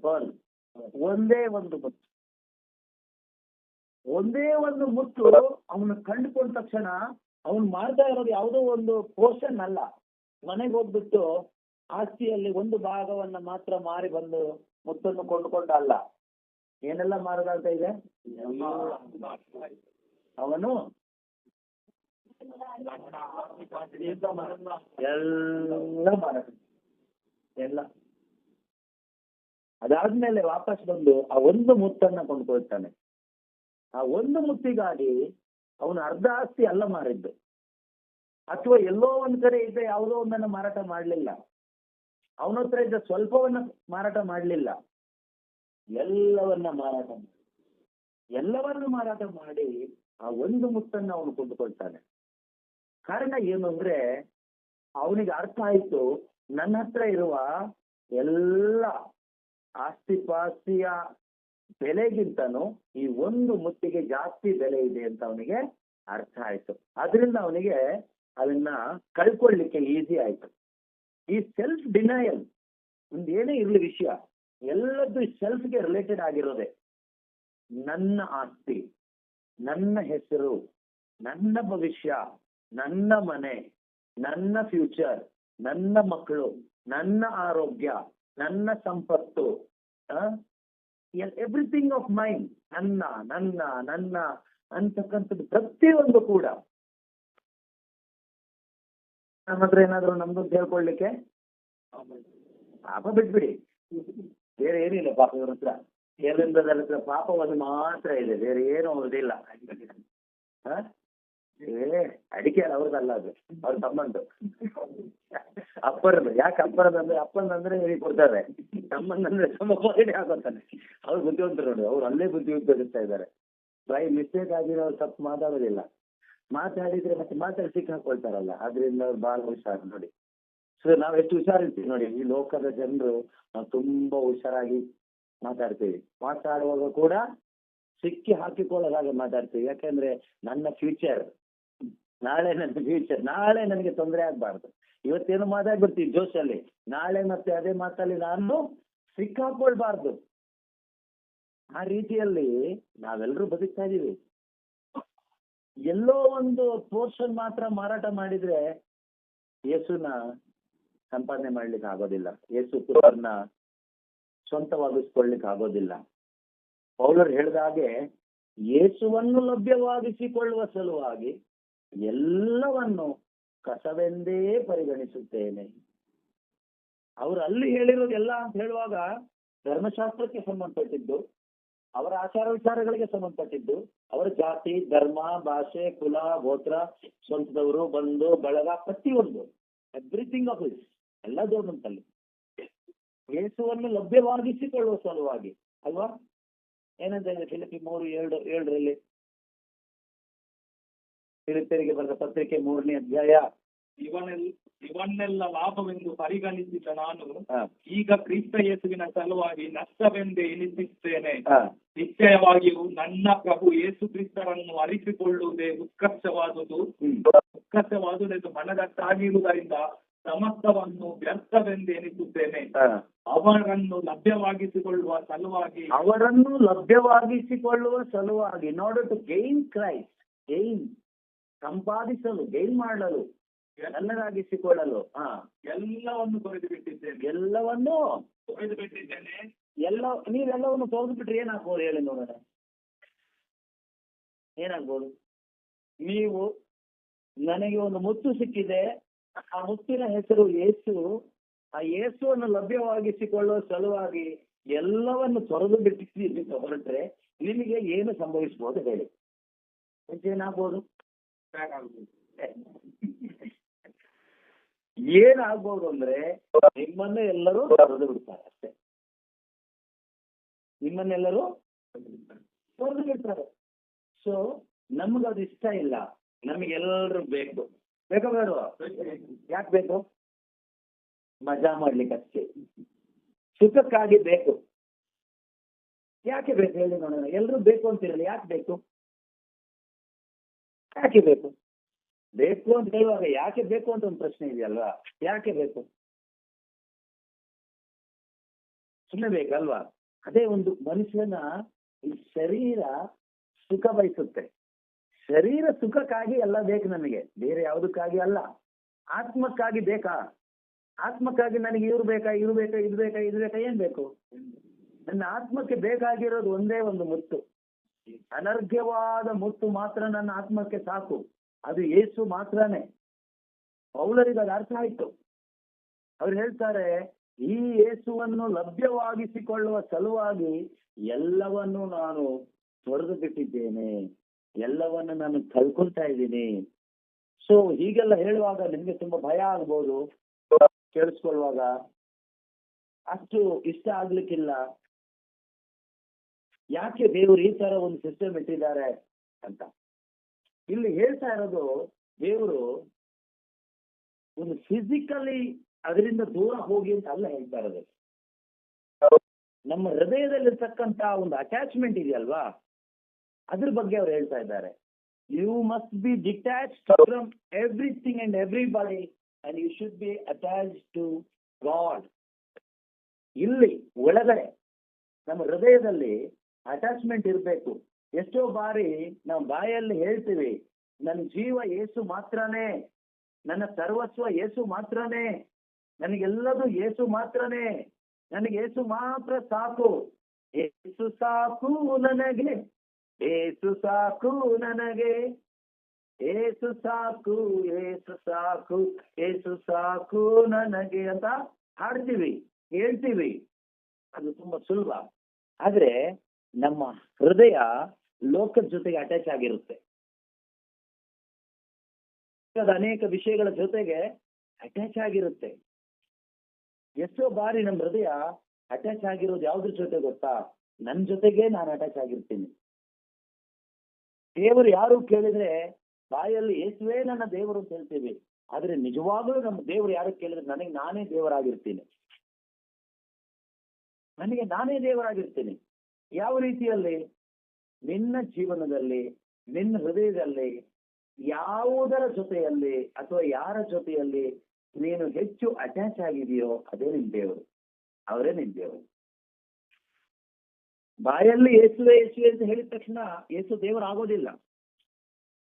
ಒಂದೇ ಒಂದು ಮುತ್ತು ಅವನು ಕಂಡುಕೊಂಡ ತಕ್ಷಣ ಅವನು ಮಾಡ್ತಾ ಇರೋದು ಯಾವುದೋ ಒಂದು ಪೋರ್ಷನ್ ಅಲ್ಲ. ಮನೆಗೆ ಹೋಗ್ಬಿಟ್ಟು ಆಸ್ತಿಯಲ್ಲಿ ಒಂದು ಭಾಗವನ್ನ ಮಾತ್ರ ಮಾರಿ ಬಂದು ಮುತ್ತನ್ನು ಕೊಂಡುಕೊಂಡ ಅಲ್ಲ. ಏನೆಲ್ಲ ಮಾರದಾಗ್ತಾ ಇದೆ? ಅವನು ಎಲ್ಲ ಅದಾದ್ಮೇಲೆ ವಾಪಸ್ ಬಂದು ಆ ಒಂದು ಮುತ್ತನ್ನ ಕೊಂಡ್ಕೊಳ್ತಾನೆ. ಆ ಒಂದು ಮುತ್ತಿಗಾಗಿ ಅವನು ಅರ್ಧ ಆಸ್ತಿ ಅಲ್ಲ ಮಾರಿದ್ದು, ಅಥವಾ ಎಲ್ಲೋ ಒಂದ್ ಕಡೆ ಇದ್ದ ಯಾವುದೋ ಒಂದನ್ನ ಮಾರಾಟ ಮಾಡ್ಲಿಲ್ಲ, ಅವನ ಹತ್ರ ಇದ್ದ ಸ್ವಲ್ಪವನ್ನ ಮಾರಾಟ ಮಾಡ್ಲಿಲ್ಲ, ಎಲ್ಲವನ್ನ ಮಾರಾಟ ಮಾಡಿ ಆ ಒಂದು ಮುತ್ತನ್ನ ಅವನು ಕೊಂಡುಕೊಳ್ತಾನೆ. ಕಾರಣ ಏನು ಅಂದ್ರೆ ಅವನಿಗೆ ಅರ್ಥ ಆಯ್ತು, ನನ್ನ ಹತ್ರ ಇರುವ ಎಲ್ಲ ಆಸ್ತಿಪಾಸ್ತಿಯ ಬೆಲೆಗಿಂತನೂ ಈ ಒಂದು ಮುತ್ತಿಗೆ ಜಾಸ್ತಿ ಬೆಲೆ ಇದೆ ಅಂತ ಅವನಿಗೆ ಅರ್ಥ ಆಯ್ತು. ಅದರಿಂದ ಅವನಿಗೆ ಅದನ್ನ ಕಳ್ಕೊಳ್ಳಿಕ್ಕೆ ಈಸಿ ಆಯ್ತು. ಈ ಸೆಲ್ಫ್ ಡಿನಯಲ್ ಒಂದೇನೇ ಇರ್ಲಿ ವಿಷಯ, ಎಲ್ಲದ್ದು ಸೆಲ್ಫ್ಗೆ ರಿಲೇಟೆಡ್ ಆಗಿರೋದೆ. ನನ್ನ ಆಸ್ತಿ, ನನ್ನ ಹೆಸರು, ನನ್ನ ಭವಿಷ್ಯ, ನನ್ನ ಮನೆ, ನನ್ನ ಫ್ಯೂಚರ್, ನನ್ನ ಮಕ್ಕಳು, ನನ್ನ ಆರೋಗ್ಯ, ನನ್ನ ಸಂಪತ್ತು, ಎವ್ರಿಥಿಂಗ್ ಆಫ್ ಮೈನ್, ನನ್ನ ಅಂತಕ್ಕಂಥದ್ದು ಪ್ರತಿಯೊಂದು ಕೂಡ ನಮ್ಮ ಹತ್ರ ಏನಾದ್ರು ನಮ್ದು ಹೇಳ್ಕೊಳ್ಲಿಕ್ಕೆ ಪಾಪ ಬಿಟ್ಬಿಡಿ, ಬೇರೆ ಏನಿಲ್ಲ ಪಾಪ ಇವ್ರ ಹತ್ರ. ದೇವೇಂದ್ರರ ಹತ್ರ ಪಾಪವನ್ನು ಮಾತ್ರ ಇದೆ, ಬೇರೆ ಏನು ಅವ್ರದಿಲ್ಲ. ಅಡಿಕೆ ಅವ್ರದ್ದಲ್ಲ, ಅದು ಅವ್ರ ತಮ್ಮಂದು, ಅಪ್ಪರದು. ಯಾಕೆ ಅಪ್ಪರದಂದ್ರೆ ಅಪ್ಪಂದಂದ್ರೆ ಹೇಳಿ ಕೊಡ್ತಾರೆ, ತಮ್ಮಂದಂದ್ರೆ ತಮ್ಮ ಪಾಲಿಗೆ ಹಾಕೋತಾನೆ. ಅವ್ರು ಬುದ್ಧಿವಂತರು ನೋಡಿ, ಅವ್ರು ಅಲ್ಲೇ ಬುದ್ಧಿ ಉಪಯೋಗಿಸ್ತಾ ಇದ್ದಾರೆ. ಬೈ ಮಿಸ್ಟೇಕ್ ಆಗಿರೋ ಅವ್ರು ತಪ್ಪು ಮಾತಾಡೋದಿಲ್ಲ, ಮಾತಾಡಿದ್ರೆ ಮತ್ತೆ ಮಾತಾಡಿ ಸಿಕ್ಕ ಹಾಕೊಳ್ತಾರಲ್ಲ, ಆದ್ರಿಂದ ಅವ್ರು ಬಹಳ ಹುಷಾರು ನೋಡಿ. ಸೊ ನಾವ್ ಎಷ್ಟು ಹುಷಾರಿರ್ತೀವಿ ನೋಡಿ, ಈ ಲೋಕದ ಜನರು ನಾವು ತುಂಬಾ ಹುಷಾರಾಗಿ ಮಾತಾಡ್ತೀವಿ. ಮಾತಾಡುವಾಗ ಕೂಡ ಸಿಕ್ಕಿ ಹಾಕಿಕೊಳ್ಳೋದಾಗೆ ಮಾತಾಡ್ತೀವಿ. ಯಾಕೆಂದ್ರೆ ನನ್ನ ಫ್ಯೂಚರ್, ನಾಳೆ ನನ್ನ ಫ್ಯೂಚರ್, ನಾಳೆ ನನಗೆ ತೊಂದರೆ ಆಗ್ಬಾರ್ದು. ಇವತ್ತೇನು ಮಾತಾಡ್ಬಿಡ್ತೀವಿ ಜೋಶಲ್ಲಿ, ನಾಳೆ ಮತ್ತೆ ಅದೇ ಮಾತಲ್ಲಿ ನಾನು ಸಿಕ್ಕಾಕೊಳ್ಬಾರ್ದು. ಆ ರೀತಿಯಲ್ಲಿ ನಾವೆಲ್ಲರೂ ಬದುಕ್ತಾ ಇದೀವಿ. ಎಲ್ಲೋ ಒಂದು ಪೋರ್ಷನ್ ಮಾತ್ರ ಮಾರಾಟ ಮಾಡಿದ್ರೆ ಯೇಸುನ ಸಂಪಾದನೆ ಮಾಡ್ಲಿಕ್ಕೆ ಆಗೋದಿಲ್ಲ, ಯೇಸು ಪುತ್ರನ ಸ್ವಂತವಾಗಿಸ್ಕೊಳ್ಲಿಕ್ಕೆ ಆಗೋದಿಲ್ಲ. ಪೌಲರು ಹೇಳಿದ ಹಾಗೆ ಯೇಸುವನ್ನು ಲಭ್ಯವಾಗಿಸಿಕೊಳ್ಳುವ ಸಲುವಾಗಿ ಎಲ್ಲವನ್ನು ಕಸವೆಂದೇ ಪರಿಗಣಿಸುತ್ತೇನೆ. ಅವರು ಅಲ್ಲಿ ಹೇಳಿರೋದೆಲ್ಲ ಅಂತ ಹೇಳುವಾಗ ಧರ್ಮಶಾಸ್ತ್ರಕ್ಕೆ ಸಂಬಂಧಪಟ್ಟಿದ್ದು, ಅವರ ಆಚಾರ ವಿಚಾರಗಳಿಗೆ ಸಂಬಂಧಪಟ್ಟಿದ್ದು, ಅವರ ಜಾತಿ, ಧರ್ಮ, ಭಾಷೆ, ಕುಲ, ಗೋತ್ರ, ಸ್ವಂತದವರು, ಬಂಧು ಬಳಗ, ಪ್ರತಿಯೊಂದು ಎವ್ರಿಥಿಂಗ್ ಆಫ್ ಇಸ್ ಎಲ್ಲದೂ ಒಂದಂತಲ್ಲಿ ಯೇಸುವನ್ನು ಲಭ್ಯವಾಗಿಸಿಕೊಳ್ಳುವ ಸಲುವಾಗಿ ಅಲ್ವಾ. ಏನಂತ ಹೇಳಿದ್ರೆ ಫಿಲಿಪ್ಪಿ 3:7 ಫಿಲಿಪ್ಪರಿಗೆ ಬರೆದ ಪತ್ರಿಕೆ 3ನೇ ಅಧ್ಯಾಯ, ಇವನ್ನೆಲ್ಲ ಲಾಭವೆಂದು ಪರಿಗಣಿಸಿದ ನಾನು ಈಗ ಕ್ರಿಸ್ತ ಯೇಸುವಿನ ಸಲುವಾಗಿ ನಷ್ಟವೆಂದೇ ಎನಿಸುತ್ತೇನೆ. ನಿಶ್ಚಯವಾಗಿಯೂ ನನ್ನ ಪ್ರಭು ಯೇಸು ಕ್ರಿಸ್ತರನ್ನು ಅರಿತುಕೊಳ್ಳುವುದೇ ಉತ್ಕರ್ಷವಾದುದೆಂದು ಮನದಟ್ಟಾಗಿರುವುದರಿಂದ ಸಮಸ್ತವನ್ನು ವ್ಯರ್ಥವೆಂದು ಎನಿಸುತ್ತೇನೆ. ಅವರನ್ನು ಲಭ್ಯವಾಗಿಸಿಕೊಳ್ಳುವ ಸಲುವಾಗಿ ನೋಡು, ಟು ಗೈನ್ ಕ್ರೈಸ್ಟ್, ಗೈನ್ ಸಂಪಾದಿಸಲು, ಗೈನ್ ಮಾಡಲು, ಎಲ್ಲರಾಗಿಸಿಕೊಳ್ಳಲು ಎಲ್ಲವನ್ನು ತೊರೆದು ಬಿಟ್ಟಿದ್ದೇನೆ. ಎಲ್ಲವನ್ನು ತೊರೆದು ಬಿಟ್ಟಿದ್ದೇನೆ. ನೀವೆಲ್ಲವನ್ನು ತೊರೆದು ಬಿಟ್ರೆ ಏನಾಗ್ಬೋದು ಹೇಳಿ ನೋಡೋಣ, ಏನಾಗ್ಬೋದು? ನೀವು ನನಗೆ ಒಂದು ಮುತ್ತು ಸಿಕ್ಕಿದೆ, ಆ ಮುತ್ತಿನ ಹೆಸರು ಯೇಸು. ಆ ಯೇಸುವನ್ನು ಲಭ್ಯವಾಗಿಸಿಕೊಳ್ಳುವ ಸಲುವಾಗಿ ಎಲ್ಲವನ್ನು ತೊರೆದು ಬಿಟ್ಟು ಹೊರಟ್ರೆ ನಿಮಗೆ ಏನು ಸಂಭವಿಸ್ಬೋದು ಹೇಳಿ? ಏನಾಗ್ಬೋದು? ಏನಾಗ್ಬೋದು ಅಂದ್ರೆ ನಿಮ್ಮನ್ನು ಎಲ್ಲರೂ ತೊರೆದು ಬಿಡ್ತಾರೆ ಅಷ್ಟೇ. ನಿಮ್ಮನ್ನೆಲ್ಲರೂ ತೊರೆದು ಬಿಡ್ತಾರೆ. ಸೊ ನಮಗದು ಇಷ್ಟ ಇಲ್ಲ, ನಮಗೆಲ್ಲರೂ ಬೇಕು. ಬೇಕೋ ಬೇಡವಾ? ಯಾಕೆ ಬೇಕು? ಮಜಾ ಮಾಡ್ಲಿಕ್ಕೆ ಅಷ್ಟೇ, ಸುಖಕ್ಕಾಗಿ ಬೇಕು. ಯಾಕೆ ಬೇಕು ಹೇಳಿ ನೋಡೋಣ. ಎಲ್ಲರೂ ಬೇಕು ಅಂತಿರಲಿ, ಯಾಕೆ ಬೇಕು? ಯಾಕೆ ಬೇಕು? ಬೇಕು ಅಂತ ಹೇಳುವಾಗ ಯಾಕೆ ಬೇಕು ಅಂತ ಒಂದು ಪ್ರಶ್ನೆ ಇದೆಯಲ್ವಾ? ಯಾಕೆ ಬೇಕು? ಸುಮ್ಮನೆ ಬೇಕಲ್ವಾ? ಅದೇ ಒಂದು ಮನುಷ್ಯನ ಈ ಶರೀರ ಸುಖ ಬಯಸುತ್ತೆ. ಶರೀರ ಸುಖಕ್ಕಾಗಿ ಎಲ್ಲ ಬೇಕು ನಮಗೆ, ಬೇರೆ ಯಾವುದಕ್ಕಾಗಿ ಅಲ್ಲ. ಆತ್ಮಕ್ಕಾಗಿ ಬೇಕಾ? ಆತ್ಮಕ್ಕಾಗಿ ನನಗೆ ಇವ್ರು ಬೇಕಾ, ಇದು ಬೇಕಾ, ಇದು ಬೇಕಾ, ಇದು ಬೇಕಾ, ಏನ್ ಬೇಕು? ನನ್ನ ಆತ್ಮಕ್ಕೆ ಬೇಕಾಗಿರೋದು ಒಂದೇ ಒಂದು ಮುತ್ತು, ಅನರ್ಘ್ಯವಾದ ಮುತ್ತು ಮಾತ್ರ ನನ್ನ ಆತ್ಮಕ್ಕೆ ಸಾಕು. ಅದು ಯೇಸು ಮಾತ್ರನೇ. ಪೌಲರಿಗೆ ಅದು ಅರ್ಥ ಆಯ್ತು. ಅವ್ರು ಹೇಳ್ತಾರೆ, ಈ ಯೇಸುವನ್ನು ಲಭ್ಯವಾಗಿಸಿಕೊಳ್ಳುವ ಸಲುವಾಗಿ ಎಲ್ಲವನ್ನು ನಾನು ತೊರೆದು ಬಿಟ್ಟಿದ್ದೇನೆ, ಎಲ್ಲವನ್ನು ನಾನು ಕಲ್ಕೊಳ್ತಾ ಇದ್ದೀನಿ. ಸೊ ಹೀಗೆಲ್ಲ ಹೇಳುವಾಗ ನಿಮ್ಗೆ ತುಂಬಾ ಭಯ ಆಗ್ಬೋದು ಕೇಳಿಸ್ಕೊಳ್ಳುವಾಗ, ಅಷ್ಟು ಇಷ್ಟ ಆಗ್ಲಿಕ್ಕಿಲ್ಲ. ಯಾಕೆ ದೇವರು ಈ ತರ ಒಂದು ಸಿಸ್ಟಮ್ ಇಟ್ಟಿದ್ದಾರೆ ಅಂತ ಇಲ್ಲಿ ಹೇಳ್ತಾ ಇರೋದು. ದೇವರು ಒಂದು ಫಿಸಿಕಲಿ ಅದರಿಂದ ದೂರ ಹೋಗಿ ಅಂತ ಅಲ್ಲ ಹೇಳ್ತಾ ಇರೋದು. ನಮ್ಮ ಹೃದಯದಲ್ಲಿರ್ತಕ್ಕಂತ ಒಂದು ಅಟ್ಯಾಚ್ಮೆಂಟ್ ಇದೆಯಲ್ವಾ, ಅದ್ರ ಬಗ್ಗೆ ಅವ್ರು ಹೇಳ್ತಾ ಇದ್ದಾರೆ. You must be detached from everything and everybody and you should be attached to God. ಇಲ್ಲಿ ಒಳಗಡೆ ನಮ್ಮ ಹೃದಯದಲ್ಲಿ ಅಟ್ಯಾಚ್ಮೆಂಟ್ ಇರಬೇಕು. ಎಷ್ಟೋ ಬಾರಿ ನಾವು ಬಾಯಲ್ಲಿ ಹೇಳ್ತೀವಿ, ನನ್ನ ಜೀವ ಯೇಸು ಮಾತ್ರನೇ, ನನ್ನ ಸರ್ವಸ್ವ ಯೇಸು ಮಾತ್ರನೇ, ನನಗೆಲ್ಲದು ಯೇಸು ಮಾತ್ರನೇ, ನನಗೆ ಯೇಸು ಮಾತ್ರ ಸಾಕು, ಯೇಸು ಸಾಕು ನನಗೆ, ಯೇಸು ಸಾಕು ನನಗೆ, ಏಸು ಸಾಕು, ಏಸು ಸಾಕು, ಏಸು ಸಾಕು ನನಗೆ ಅಂತ ಹಾಡ್ತೀವಿ, ಹೇಳ್ತೀವಿ. ಅದು ತುಂಬಾ ಸುಲಭ. ಆದ್ರೆ ನಮ್ಮ ಹೃದಯ ಲೋಕದ ಜೊತೆಗೆ ಅಟ್ಯಾಚ್ ಆಗಿರುತ್ತೆ. ಅನೇಕ ವಿಷಯಗಳ ಜೊತೆಗೆ ಅಟ್ಯಾಚ್ ಆಗಿರುತ್ತೆ. ಎಷ್ಟೋ ಬಾರಿ ನಮ್ಮ ಹೃದಯ ಅಟ್ಯಾಚ್ ಆಗಿರೋದು ಯಾವ್ದ್ರ ಜೊತೆ ಗೊತ್ತಾ? ನನ್ನ ಜೊತೆಗೆ ನಾನು ಅಟ್ಯಾಚ್ ಆಗಿರ್ತೀನಿ. ದೇವರು ಯಾರು ಕೇಳಿದ್ರೆ ಬಾಯಲ್ಲಿ ಯೇಸುವೇ ನನ್ನ ದೇವರು ಅಂತ ಹೇಳ್ತೀವಿ. ಆದ್ರೆ ನಿಜವಾಗ್ಲೂ ನಮ್ಮ ದೇವರು ಯಾರು ಕೇಳಿದ್ರೆ ನನಗೆ ನಾನೇ ದೇವರಾಗಿರ್ತೀನಿ. ನನಗೆ ನಾನೇ ದೇವರಾಗಿರ್ತೀನಿ. ಯಾವ ರೀತಿಯಲ್ಲಿ? ನಿನ್ನ ಜೀವನದಲ್ಲಿ, ನಿನ್ನ ಹೃದಯದಲ್ಲಿ ಯಾವುದರ ಜೊತೆಯಲ್ಲಿ ಅಥವಾ ಯಾರ ಜೊತೆಯಲ್ಲಿ ನೀನು ಹೆಚ್ಚು ಅಟ್ಯಾಚ್ ಆಗಿದೆಯೋ ಅದೇ ನಿನ್ ದೇವರು, ಅವರೇ ನಿನ್ ದೇವರು. ಬಾಯಲ್ಲಿ ಯೇಸುವೆ ಯೇಸುವೆ ಅಂತ ಹೇಳಿದ ತಕ್ಷಣ ಯೇಸು ದೇವರಾಗೋದಿಲ್ಲ.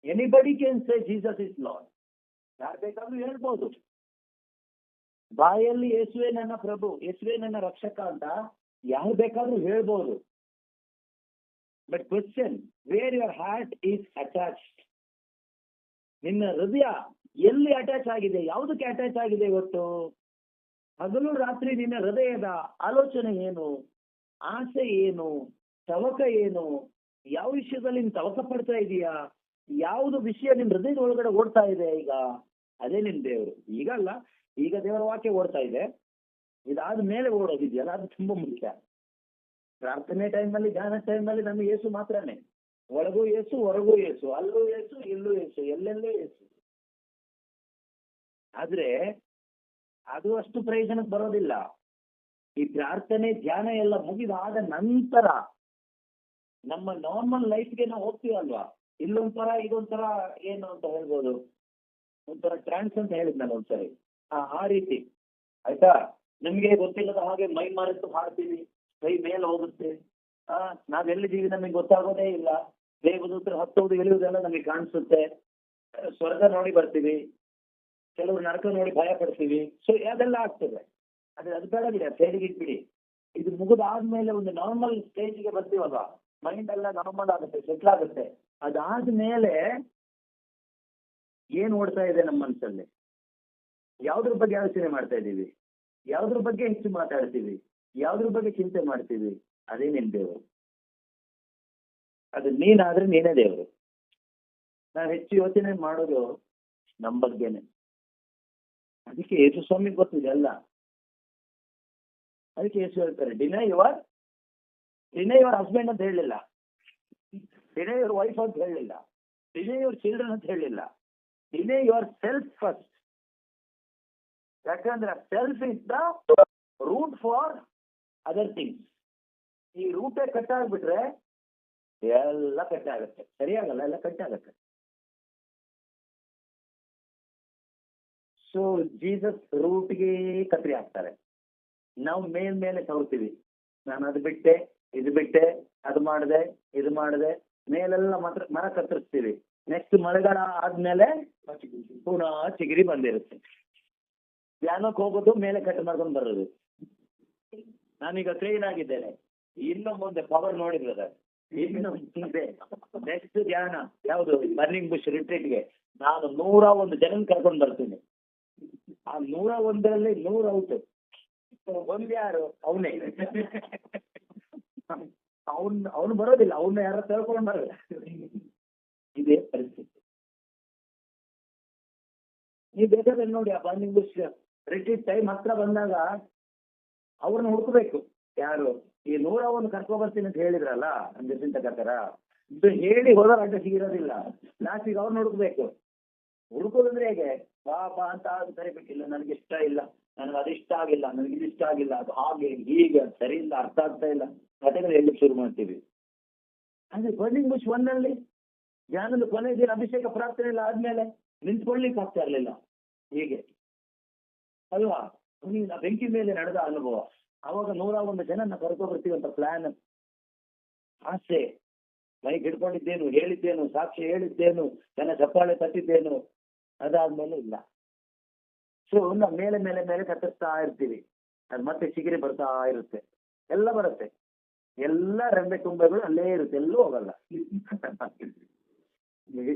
Anybody can say Jesus is Lord. ಯಾರು ಬೇಕಾದ್ರೂ ಹೇಳ್ಬೋದು. ಬಾಯಲ್ಲಿ ಯೇಸುವೆ ನನ್ನ ಪ್ರಭು, ಯೇಸುವೆ ನನ್ನ ರಕ್ಷಕ ಅಂತ ಯಾರು ಬೇಕಾದ್ರೂ ಹೇಳ್ಬೋದು. But question, where your heart is attached? ನಿನ್ನ ಹೃದಯ ಎಲ್ಲಿ ಅಟ್ಯಾಚ್ ಆಗಿದೆ? ಯಾವುದಕ್ಕೆ ಅಟ್ಯಾಚ್ ಆಗಿದೆ ಇವತ್ತು? ಹಗಲು ರಾತ್ರಿ ನಿನ್ನ ಹೃದಯದ ಆಲೋಚನೆ ಏನು, ಆಸೆ ಏನು, ತವಕ ಏನು? ಯಾವ ವಿಷಯದಲ್ಲಿ ನೀನು ತವಕ ಪಡ್ತಾ ಇದೀಯಾ? ಯಾವುದು ವಿಷಯ ನಿನ್ನ ಹೃದಯದ ಒಳಗಡೆ ಓಡ್ತಾ ಇದೆ ಈಗ? ಅದೇ ನಿನ್ ದೇವರು. ಈಗ ಅಲ್ಲ, ಈಗ ದೇವರ ವಾಕ್ಯ ಓಡ್ತಾ ಇದೆ. ಇದಾದ ಮೇಲೆ ಓಡೋದಿದೆಯಲ್ಲ, ಅದು ತುಂಬಾ ಮುಖ್ಯ. ಪ್ರಾರ್ಥನೆ ಟೈಮಲ್ಲಿ, ಧ್ಯಾನ ಟೈಮಲ್ಲಿ ನಮಗೆ ಯೇಸು ಮಾತ್ರನೇ. ಒಳಗೂ ಯೇಸು, ಹೊರಗೂ ಯೇಸು, ಅಲ್ಲೂ ಯೇಸು, ಇಲ್ಲೂ ಯೇಸು, ಎಲ್ಲೆಲ್ಲೂ ಯೇಸು. ಆದ್ರೆ ಅದು ಅಷ್ಟು ಪ್ರಯೋಜನಕ್ಕೆ ಬರೋದಿಲ್ಲ. ಈ ಪ್ರಾರ್ಥನೆ ಧ್ಯಾನ ಎಲ್ಲ ಮುಗಿದಾದ ನಂತರ ನಮ್ಮ ನಾರ್ಮಲ್ ಲೈಫ್ಗೆ ನಾವು ಹೋಗ್ತೀವಲ್ವಾ, ಇಲ್ಲೊಂಥರ ಇದೊಂಥರ ಏನು ಅಂತ ಹೇಳ್ಬೋದು, ಒಂಥರ ಟ್ರಾನ್ಸ್ ಅಂತ ಹೇಳಿದ್ ನಾನು ಒಂದ್ಸರಿ. ಆ ರೀತಿ ಆಯ್ತಾ. ನಮ್ಗೆ ಗೊತ್ತಿಲ್ಲದ ಹಾಗೆ ಮೈ ಮಾರಿತ್ತು ಹಾಡ್ತೀವಿ, ಕೈ ಮೇಲೆ ಹೋಗುತ್ತೆ. ನಾವೆಲ್ಲಿದ್ದೀವಿ ನಮಗೆ ಗೊತ್ತಾಗೋದೇ ಇಲ್ಲ. ದೇವದೂತರು ಹತ್ತೋದು ಇಳಿಯೋದೆಲ್ಲ ನಮಗೆ ಕಾಣಿಸುತ್ತೆ. ಸ್ವರ್ಗ ನೋಡಿ ಬರ್ತೀವಿ, ಕೆಲವರು ನರಕ ನೋಡಿ ಭಯ ಪಡ್ತೀವಿ. ಸೊ ಅದೆಲ್ಲ ಆಗ್ತದೆ. ಅದು ಬೇಡ ಬಿಡಿ, ಸೈಡಿಗೆ ಇಟ್ಬಿಡಿ. ಇದು ಮುಗಿದಾದ್ಮೇಲೆ ಒಂದು ನಾರ್ಮಲ್ ಸ್ಟೇಜ್ಗೆ ಬರ್ತೀವಲ್ವಾ, ಮೈಂಡ್ ಎಲ್ಲ ನಾರ್ಮಲ್ ಆಗುತ್ತೆ, ಸೆಟ್ಲ್ ಆಗುತ್ತೆ. ಅದಾದ್ಮೇಲೆ ಏನ್ ಓಡ್ತಾ ಇದೆ ನಮ್ಮ ಮನಸ್ಸಲ್ಲಿ? ಯಾವ್ದ್ರ ಬಗ್ಗೆ ಆಲೋಚನೆ ಮಾಡ್ತಾ ಇದ್ದೀವಿ? ಯಾವ್ದ್ರ ಬಗ್ಗೆ ಹೆಚ್ಚು ಮಾತಾಡ್ತೀವಿ? ಯಾವ್ದ್ರ ಬಗ್ಗೆ ಚಿಂತೆ ಮಾಡ್ತೀವಿ? ಅದೇ ನಿನ್ ದೇವರು. ಅದು ನೀನಾದ್ರೆ ನೀನೇ ದೇವರು. ನಾವು ಹೆಚ್ಚು ಯೋಚನೆ ಮಾಡೋದು ನಮ್ಮ ಬಗ್ಗೆನೆ. ಅದಕ್ಕೆ ಯೇಸು ಸ್ವಾಮಿ ಗೊತ್ತಿದೆ ಅಲ್ಲ. ಅದಕ್ಕೆ ಯೇಸು ಹೇಳ್ತಾರೆ, ಡಿನೈ ಯುವರ್ ಹಸ್ಬೆಂಡ್ ಅಂತ ಹೇಳಲಿಲ್ಲ, ಡಿನೈ ಯುವರ್ ವೈಫ್ ಅಂತ ಹೇಳಲಿಲ್ಲ, ಡಿನೈ ಯುವರ್ ಚಿಲ್ಡ್ರನ್ ಅಂತ ಹೇಳಲಿಲ್ಲ, ಡಿನೈ ಯುವರ್ ಸೆಲ್ಫ್ ಫಸ್ಟ್. ಯಾಕಂದ್ರೆ self is the root for other things. ಈ ರೂಟೇ ಕಟ್ಟಾಗ್ಬಿಟ್ರೆ ಎಲ್ಲ ಕಟ್ಟಾಗುತ್ತೆ. ಸರಿಯಾಗಲ್ಲ, ಎಲ್ಲ ಕಟ್ಟಾಗತ್ತೆ. ಸೊ ಜೀಸಸ್ ರೂಟ್ಗೆ ಕತ್ರಿ ಹಾಕ್ತಾರೆ. ನಾವು ಮೇಲ್ಮೇಲೆ ಸವರ್ತೀವಿ. ನಾನು ಅದು ಬಿಟ್ಟೆ, ಇದು ಬಿಟ್ಟೆ, ಅದು ಮಾಡಿದೆ, ಇದು ಮಾಡಿದೆ, ಮೇಲೆಲ್ಲ ಮಾತ್ರ ಮರ ಕತ್ತರಿಸ್ತೀವಿ. ನೆಕ್ಸ್ಟ್ ಮಳೆಗಾಲ ಆದ್ಮೇಲೆ ಪುನಃ ಚಿಗಿರಿ ಬಂದಿರುತ್ತೆ. ಧ್ಯಾನಕ್ಕೆ ಹೋಗೋದು, ಮೇಲೆ ಕಟ್ ಮಾಡ್ಕೊಂಡು ಬರೋದು. ನಾನೀಗ ಟ್ರೈನ್ ಆಗಿದ್ದೇನೆ, ಇನ್ನು ಮುಂದೆ ಪವರ್ ನೋಡಿದ್ರೆ ಇನ್ನು ಮುಂದೆ ನೆಕ್ಸ್ಟ್ ಧ್ಯಾನ ಯಾವುದು? ಬರ್ನಿಂಗ್ ಬುಷ್ ರಿಟ್ರೀಟ್ಗೆ ನಾನು 101 ಜನ ಕರ್ಕೊಂಡು ಬರ್ತೀನಿ. ಆ 101ರಲ್ಲಿ 100 ಔಟ್. ಒಂದ್ ಯಾರು? ಅವನೇ. ಅವನು ಬರೋದಿಲ್ಲ, ಅವನ್ನ ಯಾರು ತಿಳ್ಕೊಂಡು ಬರಲ್ಲ. ಇದೇ ಪರಿಸ್ಥಿತಿ. ನೀವು ಬೇಕಾದ್ರೆ ನೋಡಿ, ಆ ಬರ್ನಿಂಗ್ ಬುಷ್ ರಿಟ್ರೀಟ್ ಟೈಮ್ ಹತ್ರ ಬಂದಾಗ ಅವ್ರನ್ನ ಹುಡುಕಬೇಕು. ಯಾರು? ಈ 101 ಕರ್ಕೊಂಡ್ ಬರ್ತೀನಿ ಅಂತ ಹೇಳಿದ್ರಲ್ಲ ಅಂದಿರ್ತಿಂತ ಕರ್ತಾರ, ಇದು ಹೇಳಿ ಹೋದ ಅಡ್ಡ ಸಿಗಿರೋದಿಲ್ಲ. ಲಾಸ್ಟಿಗೆ ಅವ್ರನ್ನ ಹುಡುಕ್ಬೇಕು. ಹುಡುಕೋದಂದ್ರೆ ಹೇಗೆ? ಬಾ ಅಂತ ಅದು ಕರಿಬೇಕಿಲ್ಲ, ನನಗೆ ಇಷ್ಟ ಇಲ್ಲ, ನನಗೆ ಅದಿಷ್ಟ ಆಗಿಲ್ಲ, ನನಗೆ ಇದಿಷ್ಟ ಆಗಿಲ್ಲ, ಅದು ಹಾಗೆ ಹೀಗೆ ಸರಿ ಇಲ್ಲ, ಅರ್ಥ ಆಗ್ತಾ ಇಲ್ಲ, ಕಥೆಗಳು ಹೇಳಿ ಶುರು ಮಾಡ್ತೀವಿ. ಅಂದ್ರೆ ಬರ್ನಿಂಗ್ ಬುಷ್ 1 ಧ್ಯಾನದ ಕೊನೆ ದಿನ ಅಭಿಷೇಕ ಪ್ರಾರ್ಥನೆ ಎಲ್ಲ ಆದ್ಮೇಲೆ ನಿಂತ್ಕೊಳ್ಳಿಕ್ಕೆ ಆಗ್ತಾ ಇರ್ಲಿಲ್ಲ. ಹೀಗೆ ಅಲ್ವಾ? ಬೆಂಕಿ ಮೇಲೆ ನಡೆದ ಅನುಭವ. ಅವಾಗ 101 ಜನನ್ನ ಕರ್ಕೊಬರ್ತೀವಿ ಅಂತ ಪ್ಲಾನ್, ಆಸೆ, ಮೈಕ್ ಹಿಡ್ಕೊಂಡಿದ್ದೇನು, ಹೇಳಿದ್ದೇನು, ಸಾಕ್ಷಿ ಹೇಳಿದ್ದೇನು, ಜನ ಚಪ್ಪಾಳೆ ತಟ್ಟಿದ್ದೇನು. ಅದಾದ್ಮೇಲೆ ಇಲ್ಲ. ಸೊ ನಾವು ಮೇಲೆ ಮೇಲೆ ಮೇಲೆ ಕತ್ತರಿಸ್ತಾ ಇರ್ತೀವಿ. ಅದು ಮತ್ತೆ ಚಿಗಿರಿ ಬರ್ತಾ ಇರುತ್ತೆ, ಎಲ್ಲ ಬರುತ್ತೆ, ಎಲ್ಲ ರೆಂಬೆ ತುಂಬೆಗಳು ಅಲ್ಲೇ ಇರುತ್ತೆ, ಎಲ್ಲೂ ಹೋಗಲ್ಲ.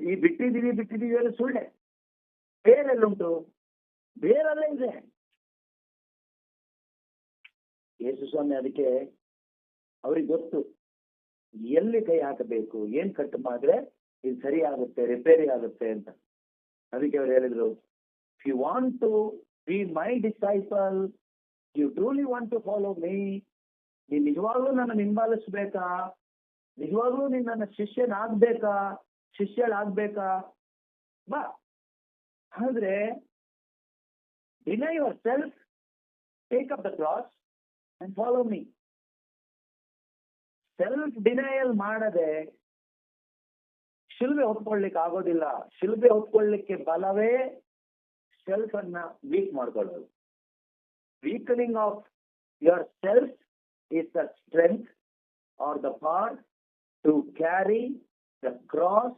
ಈ ಬಿಟ್ಟಿದೀವಿ ಎಲ್ಲ ಸುಳ್ಳೆ. ಬೇರೆಲ್ಲುಂಟು? ಬೇರೆಲ್ಲ ಇದೆ. ಯೇಸು ಸ್ವಾಮಿ ಅದಕ್ಕೆ ಅವ್ರಿಗೆ ಗೊತ್ತು ಎಲ್ಲಿ ಕೈ ಹಾಕಬೇಕು, ಏನ್ ಕಟ್ ಮಾಡಿದ್ರೆ ಇದು ಸರಿ ಆಗುತ್ತೆ, ರಿಪೇರಿ ಆಗುತ್ತೆ ಅಂತ. ಅದಕ್ಕೆ ಅವ್ರು ಹೇಳಿದ್ರು, if you want to be my disciple, you truly want to follow me, ನೀನ್ ನಿಜವಾಗ್ಲೂ ನನ್ನ ಹಿಂಬಾಲಿಸ್ಬೇಕಾ, ನಿಜವಾಗ್ಲೂ ನೀನ್ ನನ್ನ ಶಿಷ್ಯಳಾಗ್ಬೇಕಾ, ಬಾ. ಆದ್ರೆ deny your self, take up the cross and follow me. Self denial ಮಾಡದೆ ಶಿಲ್ಬೆ ಹೊತ್ಕೊಳ್ಲಿಕ್ಕೆ ಆಗೋದಿಲ್ಲ. ಶಿಲ್ಬೆ ಹೊತ್ಕೊಳ್ಳಿಕ್ಕೆ ಬಲವೇ ಸೆಲ್ಫ್ ಅನ್ನ ವೀಕ್ ಮಾಡ್ಕೊಳ್ಳೋದು. Weakening of your self is the strength or the power to carry the cross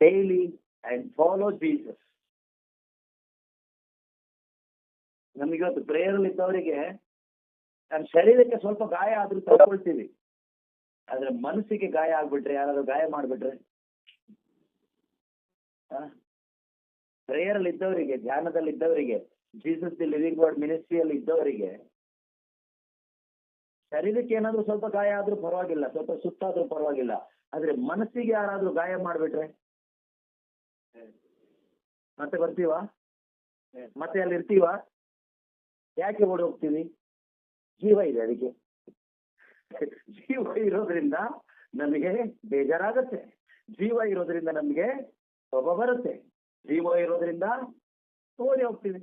daily and follow Jesus. ನಮಗಿವತ್ತು prayer ಇದ್ದವರಿಗೆ ನಮ್ಮ ಶರೀರಕ್ಕೆ ಸ್ವಲ್ಪ ಗಾಯ ಆದ್ರೂ ತಗೊಳ್ತೀವಿ, ಆದ್ರೆ ಮನಸ್ಸಿಗೆ ಗಾಯ ಆಗ್ಬಿಟ್ರೆ, ಯಾರಾದ್ರೂ ಗಾಯ ಮಾಡ್ಬಿಟ್ರೆ, ಪ್ರೇಯರ್ ಅಲ್ಲಿ ಇದ್ದವರಿಗೆ, ಧ್ಯಾನದಲ್ಲಿ ಇದ್ದವರಿಗೆ, ಜೀಸಸ್ ದಿ ಲಿವಿಂಗ್ ವರ್ಡ್ ಮಿನಿಸ್ಟ್ರಿಯಲ್ಲಿ ಇದ್ದವರಿಗೆ ಶರೀರಕ್ಕೆ ಏನಾದ್ರೂ ಸ್ವಲ್ಪ ಗಾಯ ಆದ್ರೂ ಪರವಾಗಿಲ್ಲ, ಸ್ವಲ್ಪ ಸುತ್ತಾದ್ರೂ ಪರವಾಗಿಲ್ಲ, ಆದ್ರೆ ಮನಸ್ಸಿಗೆ ಯಾರಾದ್ರೂ ಗಾಯ ಮಾಡ್ಬಿಟ್ರೆ ಮತ್ತೆ ಬರ್ತೀವ? ಮತ್ತೆ ಅಲ್ಲಿ ಇರ್ತೀವ? ಯಾಕೆ ಓಡಿ ಹೋಗ್ತೀವಿ? ಜೀವ ಇದೆ ಅದಕ್ಕೆ. ಜೀವ ಇರೋದ್ರಿಂದ ನಮಗೆ ಬೇಜಾರಾಗತ್ತೆ, ಜೀವ ಇರೋದ್ರಿಂದ ನಮ್ಗೆ ಕೋಪ ಬರುತ್ತೆ, ಜೀವ ಇರೋದ್ರಿಂದ ಓಡಿ ಹೋಗ್ತೀವಿ.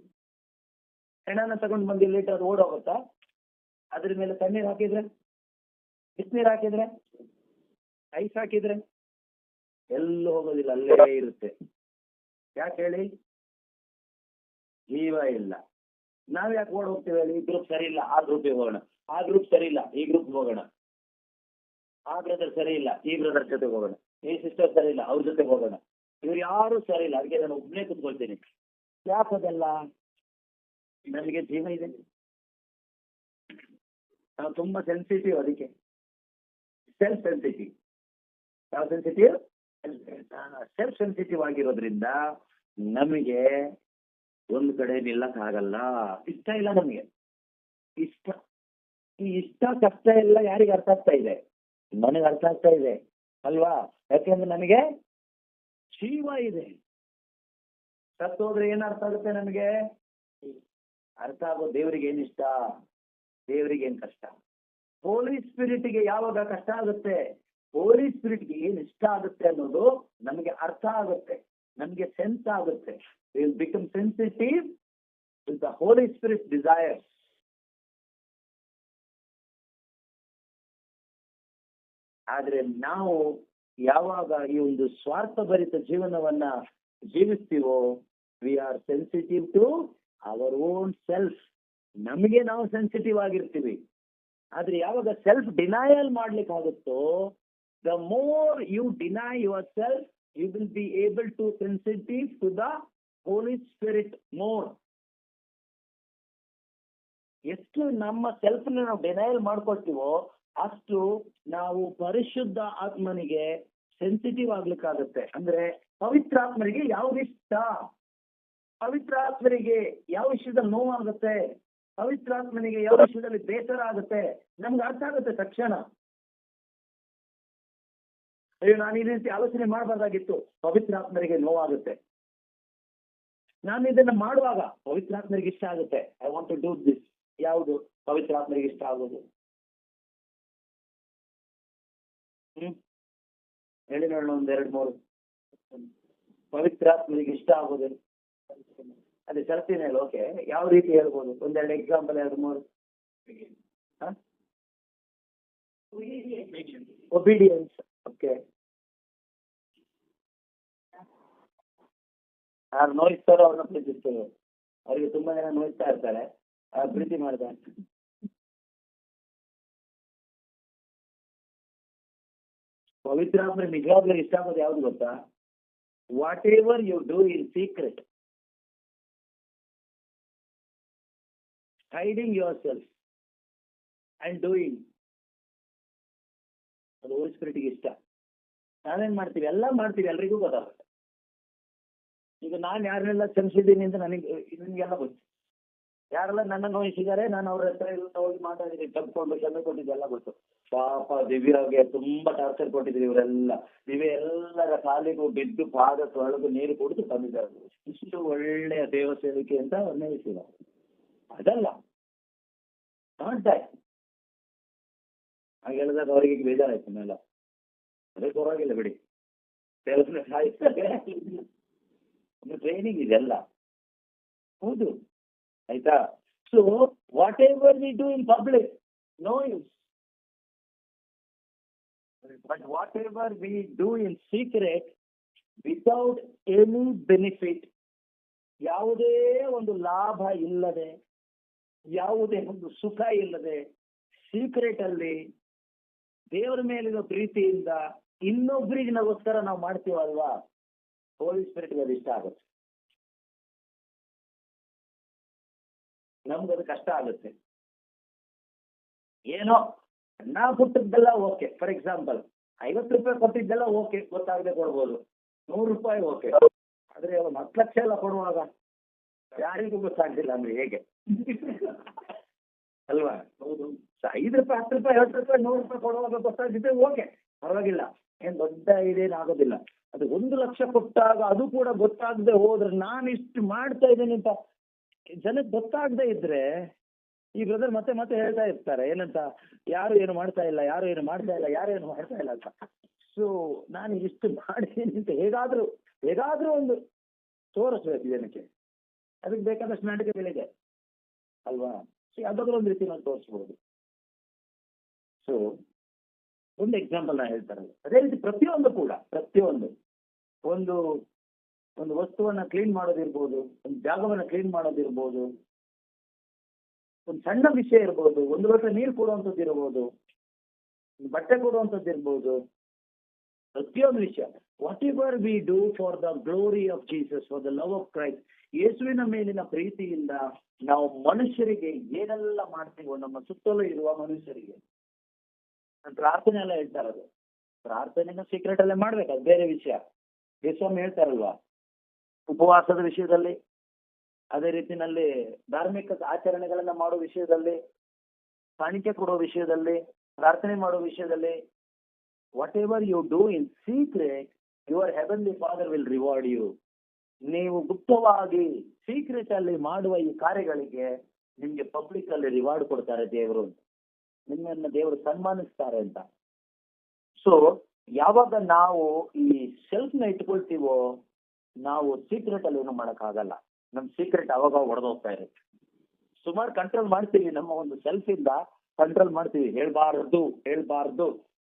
ಹೆಣನ ತಗೊಂಡು ಬಂದು ಇಲ್ಲಿಟ್ಟು ಅದು ಓಡಿ ಹೋಗುತ್ತಾ? ಅದ್ರ ಮೇಲೆ ತಣ್ಣೀರ್ ಹಾಕಿದ್ರೆ, ಬಿಸಿನೀರ್ ಹಾಕಿದ್ರೆ, ಐಸ್ ಹಾಕಿದ್ರೆ ಎಲ್ಲೂ ಹೋಗೋದಿಲ್ಲ, ಅಲ್ಲೇ ಇರುತ್ತೆ. ಯಾಕೆ ಹೇಳಿ? ಜೀವ ಇಲ್ಲ. ನಾವ್ ಯಾಕೆ ಓಡ್ ಹೋಗ್ತೀವಿ ಹೇಳಿ? ಈ ಗ್ರೂಪ್ ಸರಿ ಇಲ್ಲ, ಆ ಗ್ರೂಪಿಗೆ ಹೋಗೋಣ, ಆ ಗ್ರೂಪ್ ಸರಿ ಇಲ್ಲ, ಈ ಗ್ರೂಪ್ ಹೋಗೋಣ, ಆ ಬ್ರದರ್ ಸರಿ ಇಲ್ಲ, ಈ ಬ್ರದರ್ ಜೊತೆಗೆ ಹೋಗೋಣ, ಈ ಸಿಸ್ಟರ್ ಸರಿ ಇಲ್ಲ, ಅವ್ರ ಜೊತೆಗೆ ಹೋಗೋಣ. ಇವ್ರು ಯಾರು ಸರಿ ಇಲ್ಲ, ಅದಕ್ಕೆ ನಾನು ಒಬ್ಬನೇ ಕುತ್ಕೊಳ್ತೀನಿ. ಯಾಕದೆಲ್ಲ? ನಮಗೆ ಜೀವ ಇದೆ, ನಾವು ತುಂಬಾ ಸೆನ್ಸಿಟಿವ್. ಅದಕ್ಕೆ ಸೆಲ್ಫ್ ಸೆನ್ಸಿಟಿವ್. ಯಾವ ಸೆನ್ಸಿಟಿವ್? ಸೆಲ್ಫ್ ಸೆನ್ಸಿಟಿವ್ ಆಗಿರೋದ್ರಿಂದ ನಮಗೆ ಒಂದು ಕಡೆ ನಿಲ್ಲಕ್ಕಾಗಲ್ಲ. ಇಷ್ಟ ಇಲ್ಲ ನಮಗೆ. ಈ ಇಷ್ಟ ಕಷ್ಟ ಎಲ್ಲ ಯಾರಿಗೆ ಅರ್ಥ ಆಗ್ತಾ ಇದೆ? ನನಗೆ ಅರ್ಥ ಆಗ್ತಾ ಇದೆ ಅಲ್ವಾ? ಯಾಕೆಂದ್ರೆ ನನಗೆ ಜೀವ ಇದೆ. ಸತ್ತೋದ್ರೆ ಏನ್ ಅರ್ಥ ಆಗುತ್ತೆ ನಮಗೆ? ಅರ್ಥ ಆಗೋ ದೇವರಿಗೆ ಏನ್ ಇಷ್ಟ, ದೇವರಿಗೆ ಏನ್ ಕಷ್ಟ. ಹೋಲಿ ಸ್ಪಿರಿಟ್ಗೆ ಯಾವಾಗ ಕಷ್ಟ ಆಗುತ್ತೆ, ಹೋಲಿ ಸ್ಪಿರಿಟ್ಗೆ ಏನ್ ಇಷ್ಟ ಆಗುತ್ತೆ ಅನ್ನೋದು ನಮಗೆ ಅರ್ಥ ಆಗುತ್ತೆ, ನಮ್ಗೆ ಸೆನ್ಸ್ ಆಗುತ್ತೆ. Will become sensitive to the Holy Spirit desires. ಆದ್ರೆ ನಾವು ಯಾವಾಗ ಈ ಒಂದು ಸ್ವಾರ್ಥಭರಿತ ಜೀವನವನ್ನ ಜೀವಿಸ್ತೀವೋ, we are sensitive to our own self. ನಮಗೆ ನಾವು ಸೆನ್ಸಿಟಿವ್ ಆಗಿರ್ತೀವಿ. ಆದ್ರೆ ಯಾವಾಗ ಸೆಲ್ಫ್ ಡಿನಯಲ್ ಮಾಡ್ಲಿಕ್ಕೆ ಆಗುತ್ತೋ, the more you deny yourself, you will be able to sensitive to the Holy Spirit more. ಎಷ್ಟು ನಮ್ಮ ಸೆಲ್ಫ್ ನಾವು ಡಿನಯಲ್ ಮಾಡ್ಕೊಳ್ತೀವೋ ಅಷ್ಟು ನಾವು ಪರಿಶುದ್ಧ ಆತ್ಮನಿಗೆ ಸೆನ್ಸಿಟಿವ್ ಆಗ್ಲಿಕ್ಕಾಗುತ್ತೆ. ಅಂದ್ರೆ ಪವಿತ್ರಾತ್ಮರಿಗೆ ಯಾವ್ದಿಷ್ಟ, ಪವಿತ್ರಾತ್ಮರಿಗೆ ಯಾವ ವಿಷಯದಲ್ಲಿ ನೋವಾಗುತ್ತೆ, ಪವಿತ್ರಾತ್ಮನಿಗೆ ಯಾವ ವಿಷಯದಲ್ಲಿ ಬೇಸರ ಆಗುತ್ತೆ, ನಮ್ಗೆ ಅರ್ಥ ಆಗುತ್ತೆ ತಕ್ಷಣ. ಅಯ್ಯೋ, ನಾನು ಈ ರೀತಿ ಆಲೋಚನೆ ಮಾಡಬಾರ್ದಾಗಿತ್ತು, ಪವಿತ್ರಾತ್ಮರಿಗೆ ನೋವಾಗುತ್ತೆ. ನಾನು ಇದನ್ನ ಮಾಡುವಾಗ ಪವಿತ್ರಾತ್ಮರಿಗೆ ಇಷ್ಟ ಆಗುತ್ತೆ, I want to do this. ಯಾವುದು ಪವಿತ್ರಾತ್ಮರಿಗೆ ಇಷ್ಟ ಆಗೋದು? ಹೇಳಿ ನೋಡೋಣ, ಒಂದೆರಡು ಮೂರು. ಪವಿತ್ರಾತ್ಮರಿಗೆ ಇಷ್ಟ ಆಗೋದು ಅದೇ ಚರ್ಚಿನ ಹೇಳಿ. ಓಕೆ, ಯಾವ ರೀತಿ ಹೇಳ್ಬೋದು? ಒಂದೆರಡು ಎಕ್ಸಾಂಪಲ್, ಎರಡು ಮೂರು. ಒಬಿಡಿಯನ್ಸ್. ಓಕೆ, ಯಾರು ನೋಯಿಸ್ತಾರೋ ಅವ್ರನ್ನ ಪ್ರೀತಿಸ್ತೇವೆ. ಅವರಿಗೆ ತುಂಬಾ ಜನ ನೋಯಿಸ್ತಾ ಇರ್ತಾರೆ, ಪ್ರೀತಿ ಮಾಡ್ತಾರೆ. ಪವಿತ್ರಾತ್ಮರಿಗೆ ನಿಜವಾಗ್ಲೂ ಇಷ್ಟ ಆಗೋದು ಯಾವ್ದು ಗೊತ್ತಾ? Whatever you do in secret, hiding yourself and doing, ಅದು ಹೋಲಿ ಸ್ಪಿರಿಟ್ಗೆ ಇಷ್ಟ. ನಾವೇನ್ ಮಾಡ್ತೀವಿ, ಎಲ್ಲ ಮಾಡ್ತೀವಿ, ಎಲ್ರಿಗೂ ಗೊತ್ತಾಗುತ್ತೆ. ಈಗ ನಾನು ಯಾರನ್ನೆಲ್ಲ ಕ್ಷಮಿಸಿದ್ದೀನಿ ಅಂತ ನಿಮ್ಗೆಲ್ಲ ಗೊತ್ತು. ಯಾರೆಲ್ಲ ನನ್ನ ನೋಯಿಸಿದ್ದಾರೆ, ನಾನು ಅವ್ರ ಹತ್ರ ಹೋಗಿ ಮಾತಾಡಿದ್ದೀನಿ, ತಪ್ಪಿಕೊಂಡು ಕ್ಷಮೆ ಕೊಟ್ಟಿದ್ದೆಲ್ಲ ಗೊತ್ತು. ಪಾಪ ದಿವ್ಯಾಗೆ ತುಂಬಾ ಟಾರ್ಚರ್ ಕೊಟ್ಟಿದ್ರು ಇವರೆಲ್ಲ. ದಿವ್ಯ ಎಲ್ಲರ ಕಾಲಿಗೂ ಬಿದ್ದು ಪಾದ ತೊಳೆದು ನೀರು ಕುಡಿದು ತಂದಿದ್ದಾರೆ. ಇಷ್ಟು ಒಳ್ಳೆಯ ದೇವ ಸೇವಿಕೆ ಅಂತ ಅನ್ನಿಸಿಲ್ಲ. ಅದಲ್ಲ, ನಾಟ್ ದಟ್. ಹಾಗೆ ಹೇಳಿದಾಗ ಅವರಿಗೆ ಬೇಜಾರಾಯ್ತು ಮೇಲೆ. ಅದೇ ಪರವಾಗಿಲ್ಲ ಬಿಡಿ, ದೇವರನ್ನ ಸಾಯಿಸ್ತಾರೆ, ಒಂದು ಟ್ರೈನಿಂಗ್ ಇದೆಲ್ಲ. ಹೌದು, ಆಯ್ತಾ? So whatever we do in public, no use. But whatever we do in secret, without any benefit, ಯಾವುದೇ ಒಂದು ಲಾಭ ಇಲ್ಲದೆ, ಯಾವುದೇ ಒಂದು ಸುಖ ಇಲ್ಲದೆ, ಸೀಕ್ರೆಟ್ ಅಲ್ಲಿ ದೇವರ ಮೇಲಿನ ಪ್ರೀತಿಯಿಂದ ಇನ್ನೊಬ್ಬರಿಗೆ ನಾಗೋಸ್ಕರ ನಾವು ಮಾಡ್ತೀವಲ್ವಾ, ಹೋಲಿ ಸ್ಪಿರಿಟ್ಗೆ ಅದು ಇಷ್ಟ ಆಗುತ್ತೆ. ನಮ್ಗದು ಕಷ್ಟ ಆಗುತ್ತೆ. ಏನೋ ನಾ ಕೊಟ್ಟಿದ್ದೆಲ್ಲ ಓಕೆ. ಫಾರ್ ಎಕ್ಸಾಂಪಲ್ 50 ರೂಪಾಯಿ ಕೊಟ್ಟಿದ್ದೆಲ್ಲ ಓಕೆ, ಗೊತ್ತಾಗದೆ ಕೊಡ್ಬೋದು. 100 ರೂಪಾಯಿ ಓಕೆ. ಆದ್ರೆ 10 ಲಕ್ಷ ಎಲ್ಲ ಕೊಡುವಾಗ ಯಾರಿಗೂ ಗೊತ್ತಾಗ್ತಿಲ್ಲ ಅಂದ್ರೆ ಹೇಗೆ ಅಲ್ವಾ? ಹೌದು. 5 ರೂಪಾಯಿ, 10 ರೂಪಾಯಿ, 20 ರೂಪಾಯಿ, 100 ರೂಪಾಯಿ ಕೊಡುವಾಗ ಗೊತ್ತಾಗ್ತಿದ್ರೆ ಓಕೆ, ಪರವಾಗಿಲ್ಲ, ಏನ್ ದೊಡ್ಡ ಇದೇನಾಗೋದಿಲ್ಲ. ಅದು 1 ಲಕ್ಷ ಕೊಟ್ಟಾಗ ಅದು ಕೂಡ ಗೊತ್ತಾಗದೆ ಹೋದ್ರೆ, ನಾನು ಇಷ್ಟು ಮಾಡ್ತಾ ಇದ್ದೇನೆ ಅಂತ ಜನಕ್ಕೆ ಗೊತ್ತಾಗದೆ ಇದ್ರೆ, ಈ ಬ್ರದರ್ ಮತ್ತೆ ಮತ್ತೆ ಹೇಳ್ತಾ ಇರ್ತಾರೆ ಏನಂತ, ಯಾರು ಏನು ಮಾಡ್ತಾ ಇಲ್ಲ, ಯಾರು ಏನು ಮಾಡ್ತಾ ಇಲ್ಲ, ಯಾರು ಏನು ಮಾಡ್ತಾ ಇಲ್ಲ ಅಂತ. ಸೊ ನಾನು ಇಷ್ಟು ಮಾಡಿದ್ದೀನಿ ಅಂತ ಹೇಗಾದ್ರೂ ಒಂದು ತೋರಿಸ್ಬೇಕು ಜನಕ್ಕೆ. ಅದಕ್ಕೆ ಬೇಕಾದಷ್ಟು ನಾಟಕ ಬೆಲೆಗೆ ಅಲ್ವಾ? ಸೊ ಯಾವ್ದಾದ್ರು ಒಂದು ರೀತಿ ನಾವು ತೋರಿಸ್ಬೋದು. ಸೊ ಒಂದು ಎಕ್ಸಾಂಪಲ್ ನಾನು ಹೇಳ್ತಾರಲ್ಲ, ಅದೇ ರೀತಿ ಪ್ರತಿಯೊಂದು ಕೂಡ, ಒಂದು ಒಂದು ವಸ್ತುವನ್ನ ಕ್ಲೀನ್ ಮಾಡೋದಿರ್ಬೋದು, ಒಂದು ಜಾಗವನ್ನ ಕ್ಲೀನ್ ಮಾಡೋದಿರ್ಬೋದು, ಒಂದು ಸಣ್ಣ ವಿಷಯ ಇರ್ಬೋದು, ಒಂದು ಲೋಟ ನೀರು ಕೊಡುವಂಥದ್ದು ಇರ್ಬೋದು, ಬಟ್ಟೆ ಕೊಡುವಂಥದ್ದು ಇರ್ಬೋದು, ಪ್ರತಿಯೊಂದು ವಿಷಯ. What ever we do for the glory of Jesus, for the love of Christ, ಯೇಸುವಿನ ಮೇಲಿನ ಪ್ರೀತಿಯಿಂದ ನಾವು ಮನುಷ್ಯರಿಗೆ ಏನೆಲ್ಲ ಮಾಡ್ತೀವೋ, ನಮ್ಮ ಸುತ್ತಲೂ ಇರುವ ಮನುಷ್ಯರಿಗೆ. ಪ್ರಾರ್ಥನೆ ಎಲ್ಲ ಹೇಳ್ತಾರದು, ಪ್ರಾರ್ಥನೆನ ಸೀಕ್ರೆಟ್ ಅಲ್ಲೇ ಮಾಡ್ಬೇಕು, ಅದು ಬೇರೆ ವಿಷಯ. ಯೇಸ್ವಾಮಿ ಹೇಳ್ತಾರಲ್ವಾ, ಉಪವಾಸದ ವಿಷಯದಲ್ಲಿ, ಅದೇ ರೀತಿನಲ್ಲಿ ಧಾರ್ಮಿಕ ಆಚರಣೆಗಳನ್ನ ಮಾಡೋ ವಿಷಯದಲ್ಲಿ, ಕಾಣಿಕೆ ಕೊಡೋ ವಿಷಯದಲ್ಲಿ, ಪ್ರಾರ್ಥನೆ ಮಾಡೋ ವಿಷಯದಲ್ಲಿ, whatever you do in secret, your heavenly father will reward you. ನೀವು ಗುಪ್ತವಾಗಿ ಸೀಕ್ರೆಟ್ ಅಲ್ಲಿ ಮಾಡುವ ಈ ಕಾರ್ಯಗಳಿಗೆ ನಿಮ್ಗೆ ಪಬ್ಲಿಕ್ ಅಲ್ಲಿ ರಿವಾರ್ಡ್ ಕೊಡ್ತಾರೆ ದೇವರು, ನಿಮ್ಮನ್ನ ದೇವರು ಸನ್ಮಾನಿಸ್ತಾರೆ ಅಂತ. ಸೊ ಯಾವಾಗ ನಾವು ಈ ಸೆಲ್ಫ್ ನ ಇಟ್ಕೊಳ್ತೀವೋ, ನಾವು ಸೀಕ್ರೆಟ್ ಅಲ್ಲಿ ಏನು ಮಾಡಕ್ಕಾಗಲ್ಲ. ನಮ್ ಸೀಕ್ರೆಟ್ ಅವಾಗ ಹೊಡೆದೋಗ್ತಾ ಇರುತ್ತೆ. ಸುಮಾರು ಕಂಟ್ರೋಲ್ ಮಾಡ್ತೀವಿ, ನಮ್ಮ ಒಂದು ಸೆಲ್ಫ್ ಇಂದ ಕಂಟ್ರೋಲ್ ಮಾಡ್ತೀವಿ. ಹೇಳ್ಬಾರ್ದು,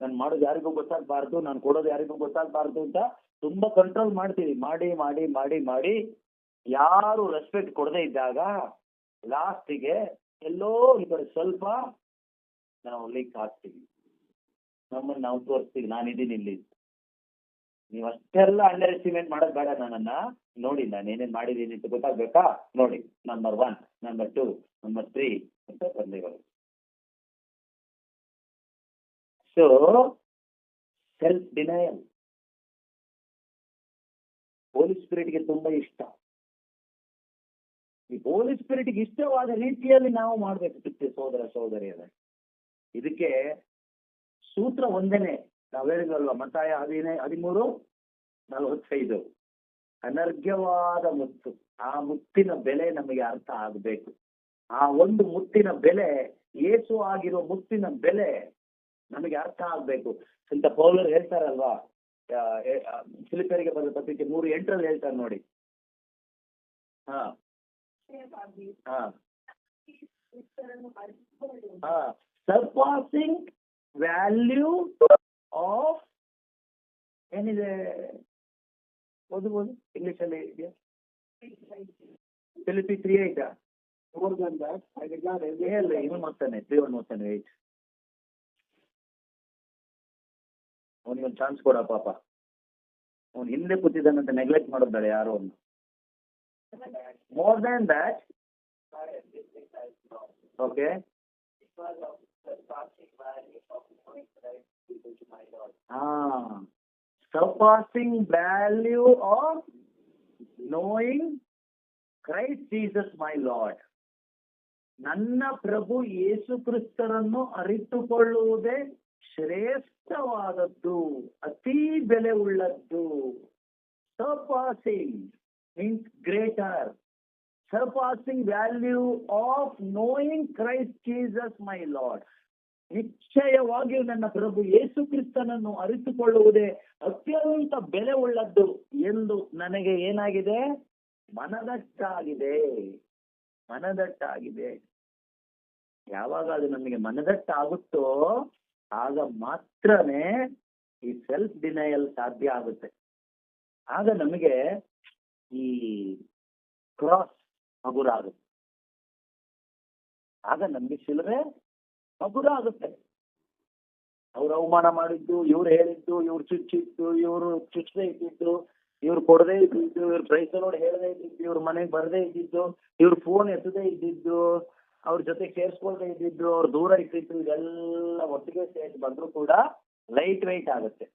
ನಾನು ಮಾಡೋದು ಯಾರಿಗೂ ಗೊತ್ತಾಗಬಾರ್ದು, ನಾನು ಕೊಡೋದು ಯಾರಿಗೂ ಗೊತ್ತಾಗಬಾರ್ದು ಅಂತ ತುಂಬಾ ಕಂಟ್ರೋಲ್ ಮಾಡ್ತೀವಿ. ಮಾಡಿ ಯಾರು ರೆಸ್ಪೆಕ್ಟ್ ಕೊಡದೇ ಇದ್ದಾಗ ಲಾಸ್ಟಿಗೆ ಎಲ್ಲೋ ಈ ಕಡೆ ಸ್ವಲ್ಪ ನಾವು ಲೀಕ್ ಆಗ್ತೀವಿ, ನಮ್ಮನ್ನು ನಾವು ತೋರಿಸ್ತೀವಿ, ನಾನಿದ್ದೀನಿ ಇಲ್ಲಿ. ನೀವು ಅಷ್ಟೆಲ್ಲ ಅಂಡರ್ ಎಸ್ಟಿಮೇಟ್ ಮಾಡೋದು ಬೇಡ. ನನ್ನನ್ನ ನೋಡಿ, ನಾನು ಏನೇನ್ ಮಾಡಿದ್ದೀನಿ ಅಂತ ಗೊತ್ತಾಗ್ಬೇಕಾ? ನೋಡಿ, ನಂಬರ್ 1, ನಂಬರ್ 2, ನಂಬರ್ 3 ಅಂತ ಬಂದಿರೋದು. ಸೊ ಸೆಲ್ಫ್ ಡಿನಯಲ್ ಹೋಲಿ ಸ್ಪಿರಿಟ್ಗೆ ತುಂಬಾ ಇಷ್ಟ. ಈ ಹೋಲಿ ಸ್ಪಿರಿಟ್ಗೆ ಇಷ್ಟವಾದ ರೀತಿಯಲ್ಲಿ ನಾವು ಮಾಡ್ಬೇಕು ಸೋದರಿಯರೇ. ಇದಕ್ಕೆ ಸೂತ್ರ ಒಂದೇನೆ, ನಾವು ಹೇಳಿದ್ವಲ್ವಾ, ಮತ್ತಾಯ 13:45, ಅನರ್ಘ್ಯವಾದ ಮುತ್ತು. ಆ ಮುತ್ತಿನ ಬೆಲೆ ನಮಗೆ ಅರ್ಥ ಆಗಬೇಕು. ಆ ಒಂದು ಮುತ್ತಿನ ಬೆಲೆ, ಏಸು ಆಗಿರೋ ಮುತ್ತಿನ ಬೆಲೆ ನಮಗೆ ಅರ್ಥ ಆಗ್ಬೇಕು ಅಂತ ಪೌಲರು ಹೇಳ್ತಾರಲ್ವಾ. ಫಿಲಿಪ್ಪಿಯರಿಗೆ ಬರೆದ ಪತ್ರಿಕೆ 3:8 ಹೇಳ್ತಾರೆ ನೋಡಿ. ಸರ್ಪಾಸಿಂಗ್ ವ್ಯಾಲ್ಯೂ ಆಫ್, ಏನಿದೆ ಓದ್ಬೋದು ಇಂಗ್ಲಿಷ್ ಅಲ್ಲಿ ಇದೆಯಾ? ಫಿಲಿಪಿ 3:8. ಇವನು ಓದ್ತಾನೆ 3:1 ಅವನಿಗೊಂದು ಚಾನ್ಸ್ ಕೊಡ ಪಾಪ. ಅವನು ಹಿಂದೆ ಕೂತಿದ್ದಾನಂತ ನೆಗ್ಲೆಕ್ಟ್ ಮಾಡೋದಾಳೆ ಯಾರೋ ಒಂದು. More than that, okay, surpassing value of knowing Christ Jesus my Lord. ನನ್ನ ಪ್ರಭು ಯೇಸು ಕ್ರಿಸ್ತರನ್ನು ಅರಿತುಕೊಳ್ಳುವುದೇ ಶ್ರೇಷ್ಠವಾದದ್ದು, ಅತಿ ಬೆಲೆ ಉಳ್ಳದ್ದು. Surpassing means greater. Surpassing value of knowing Christ Jesus my Lord. ನಿಶ್ಚಯವಾಗಿಯೂ ನನ್ನ ಪ್ರಭು ಯೇಸು ಕ್ರಿಸ್ತನನ್ನು ಅರಿತುಕೊಳ್ಳುವುದೇ ಅತ್ಯಂತ ಬೆಲೆ ಉಳ್ಳದ್ದು ಎಂದು ನನಗೆ ಏನಾಗಿದೆ? ಮನದಟ್ಟಾಗಿದೆ. ಮನದಟ್ಟಾಗಿದೆ. ಯಾವಾಗ ಅದು ನಮಗೆ ಮನದಟ್ಟಾಗುತ್ತೋ ಆಗ ಮಾತ್ರನೇ ಈ ಸೆಲ್ಫ್ ಡಿನಯಲ್ ಸಾಧ್ಯ ಆಗುತ್ತೆ. ಆಗ ನಮಗೆ ಈ ಕ್ರಾಸ್ ಹಗುರ ಆಗುತ್ತೆ. ಆಗ ನಮ್ಗೆ ಶಿಲುಬೆ ಹಗುರ ಆಗುತ್ತೆ. ಅವ್ರು ಅವಮಾನ ಮಾಡಿದ್ದು, ಇವ್ರು ಹೇಳಿದ್ದು, ಇವ್ರು ಚುಚ್ಚಿದ್ದು, ಇವ್ರು ಚುಚ್ಚದೆ ಇದ್ದಿದ್ದು, ಇವ್ರು ಕೊಡದೇ ಇದ್ದಿದ್ದು, ಇವ್ರು ಪ್ರೈಸ್ ನೋಡಿ ಹೇಳದೇ ಇದ್ದಿದ್ದು, ಇವ್ರ ಮನೆಗೆ ಬರದೇ ಇದ್ದಿದ್ದು, ಇವ್ರ ಫೋನ್ ಎತ್ತದೇ ಇದ್ದಿದ್ದು, ಅವ್ರ ಜೊತೆ ಸೇರಿಸ್ಕೊಳ್ದೇ ಇದ್ದಿದ್ದು, ಅವ್ರು ದೂರ ಇಟ್ಟಿದ್ದು, ಇದೆಲ್ಲ ಒಟ್ಟಿಗೆ ಸೇರಿ ಬಂದ್ರು ಕೂಡ ಲೈಟ್ ವೆಯ್ಟ್ ಆಗುತ್ತೆ.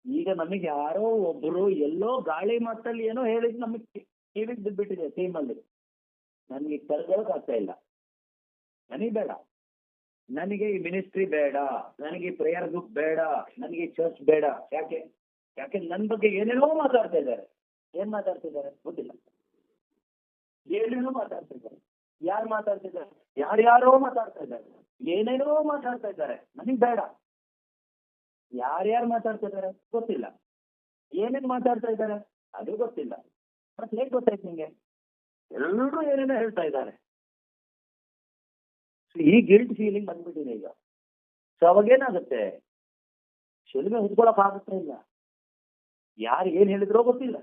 ಈಗ ನಮಗೆ ಯಾರೋ ಒಬ್ರು ಎಲ್ಲೋ ಗಾಳಿ ಮಟ್ಟಲ್ಲಿ ಏನೋ ಹೇಳಿದ್ ನಮಗೆ ಕಿವಿಗೆ ಬಿದ್ಬಿಟ್ಟಿದೆ ಟೀಮಲ್ಲಿ. ನನಗೆ ಕರೆದೋಕ್ ಆಗ್ತಾ ಇಲ್ಲ. ನನಗೆ ಬೇಡ, ನನಗೆ ಈ ಮಿನಿಸ್ಟ್ರಿ ಬೇಡ, ನನಗೆ ಈ ಪ್ರೇಯರ್ ಗ್ರೂಪ್ ಬೇಡ, ನನಗೆ ಈ ಚರ್ಚ್ ಬೇಡ. ಯಾಕೆ? ನನ್ನ ಬಗ್ಗೆ ಏನೇನೋ ಮಾತಾಡ್ತಾ ಇದ್ದಾರೆ. ಏನ್ ಮಾತಾಡ್ತಿದ್ದಾರೆ ಗೊತ್ತಿಲ್ಲ. ಏನೇನೋ ಮಾತಾಡ್ತಿದ್ದಾರೆ. ಯಾರು ಮಾತಾಡ್ತಿದ್ದಾರೆ? ಯಾರ್ಯಾರೋ ಮಾತಾಡ್ತಾ ಇದ್ದಾರೆ. ಏನೇನೋ ಮಾತಾಡ್ತಾ ಇದ್ದಾರೆ. ನನಗೆ ಬೇಡ. ಯಾರ್ಯಾರು ಮಾತಾಡ್ತಾ ಇದ್ದಾರೆ ಗೊತ್ತಿಲ್ಲ. ಏನೇನ್ ಮಾತಾಡ್ತಾ ಇದ್ದಾರೆ ಅದು ಗೊತ್ತಿಲ್ಲ. ಮತ್ತೆ ಹೇಗೆ ಗೊತ್ತಾಯ್ತು ನಿಂಗೆ? ಎಲ್ಲರೂ ಏನೇನೋ ಹೇಳ್ತಾ ಇದ್ದಾರೆ. ಈ ಗಿಲ್ಟ್ ಫೀಲಿಂಗ್ ಬಂದ್ಬಿಟ್ಟಿದೆ ಈಗ. ಸೊ ಅವಾಗೇನಾಗುತ್ತೆ? ಶಿಲುಬೆ ಹೊತ್ಕೊಳಕ್ ಆಗುತ್ತಾ ಇಲ್ಲ. ಯಾರು ಏನ್ ಹೇಳಿದ್ರೋ ಗೊತ್ತಿಲ್ಲ,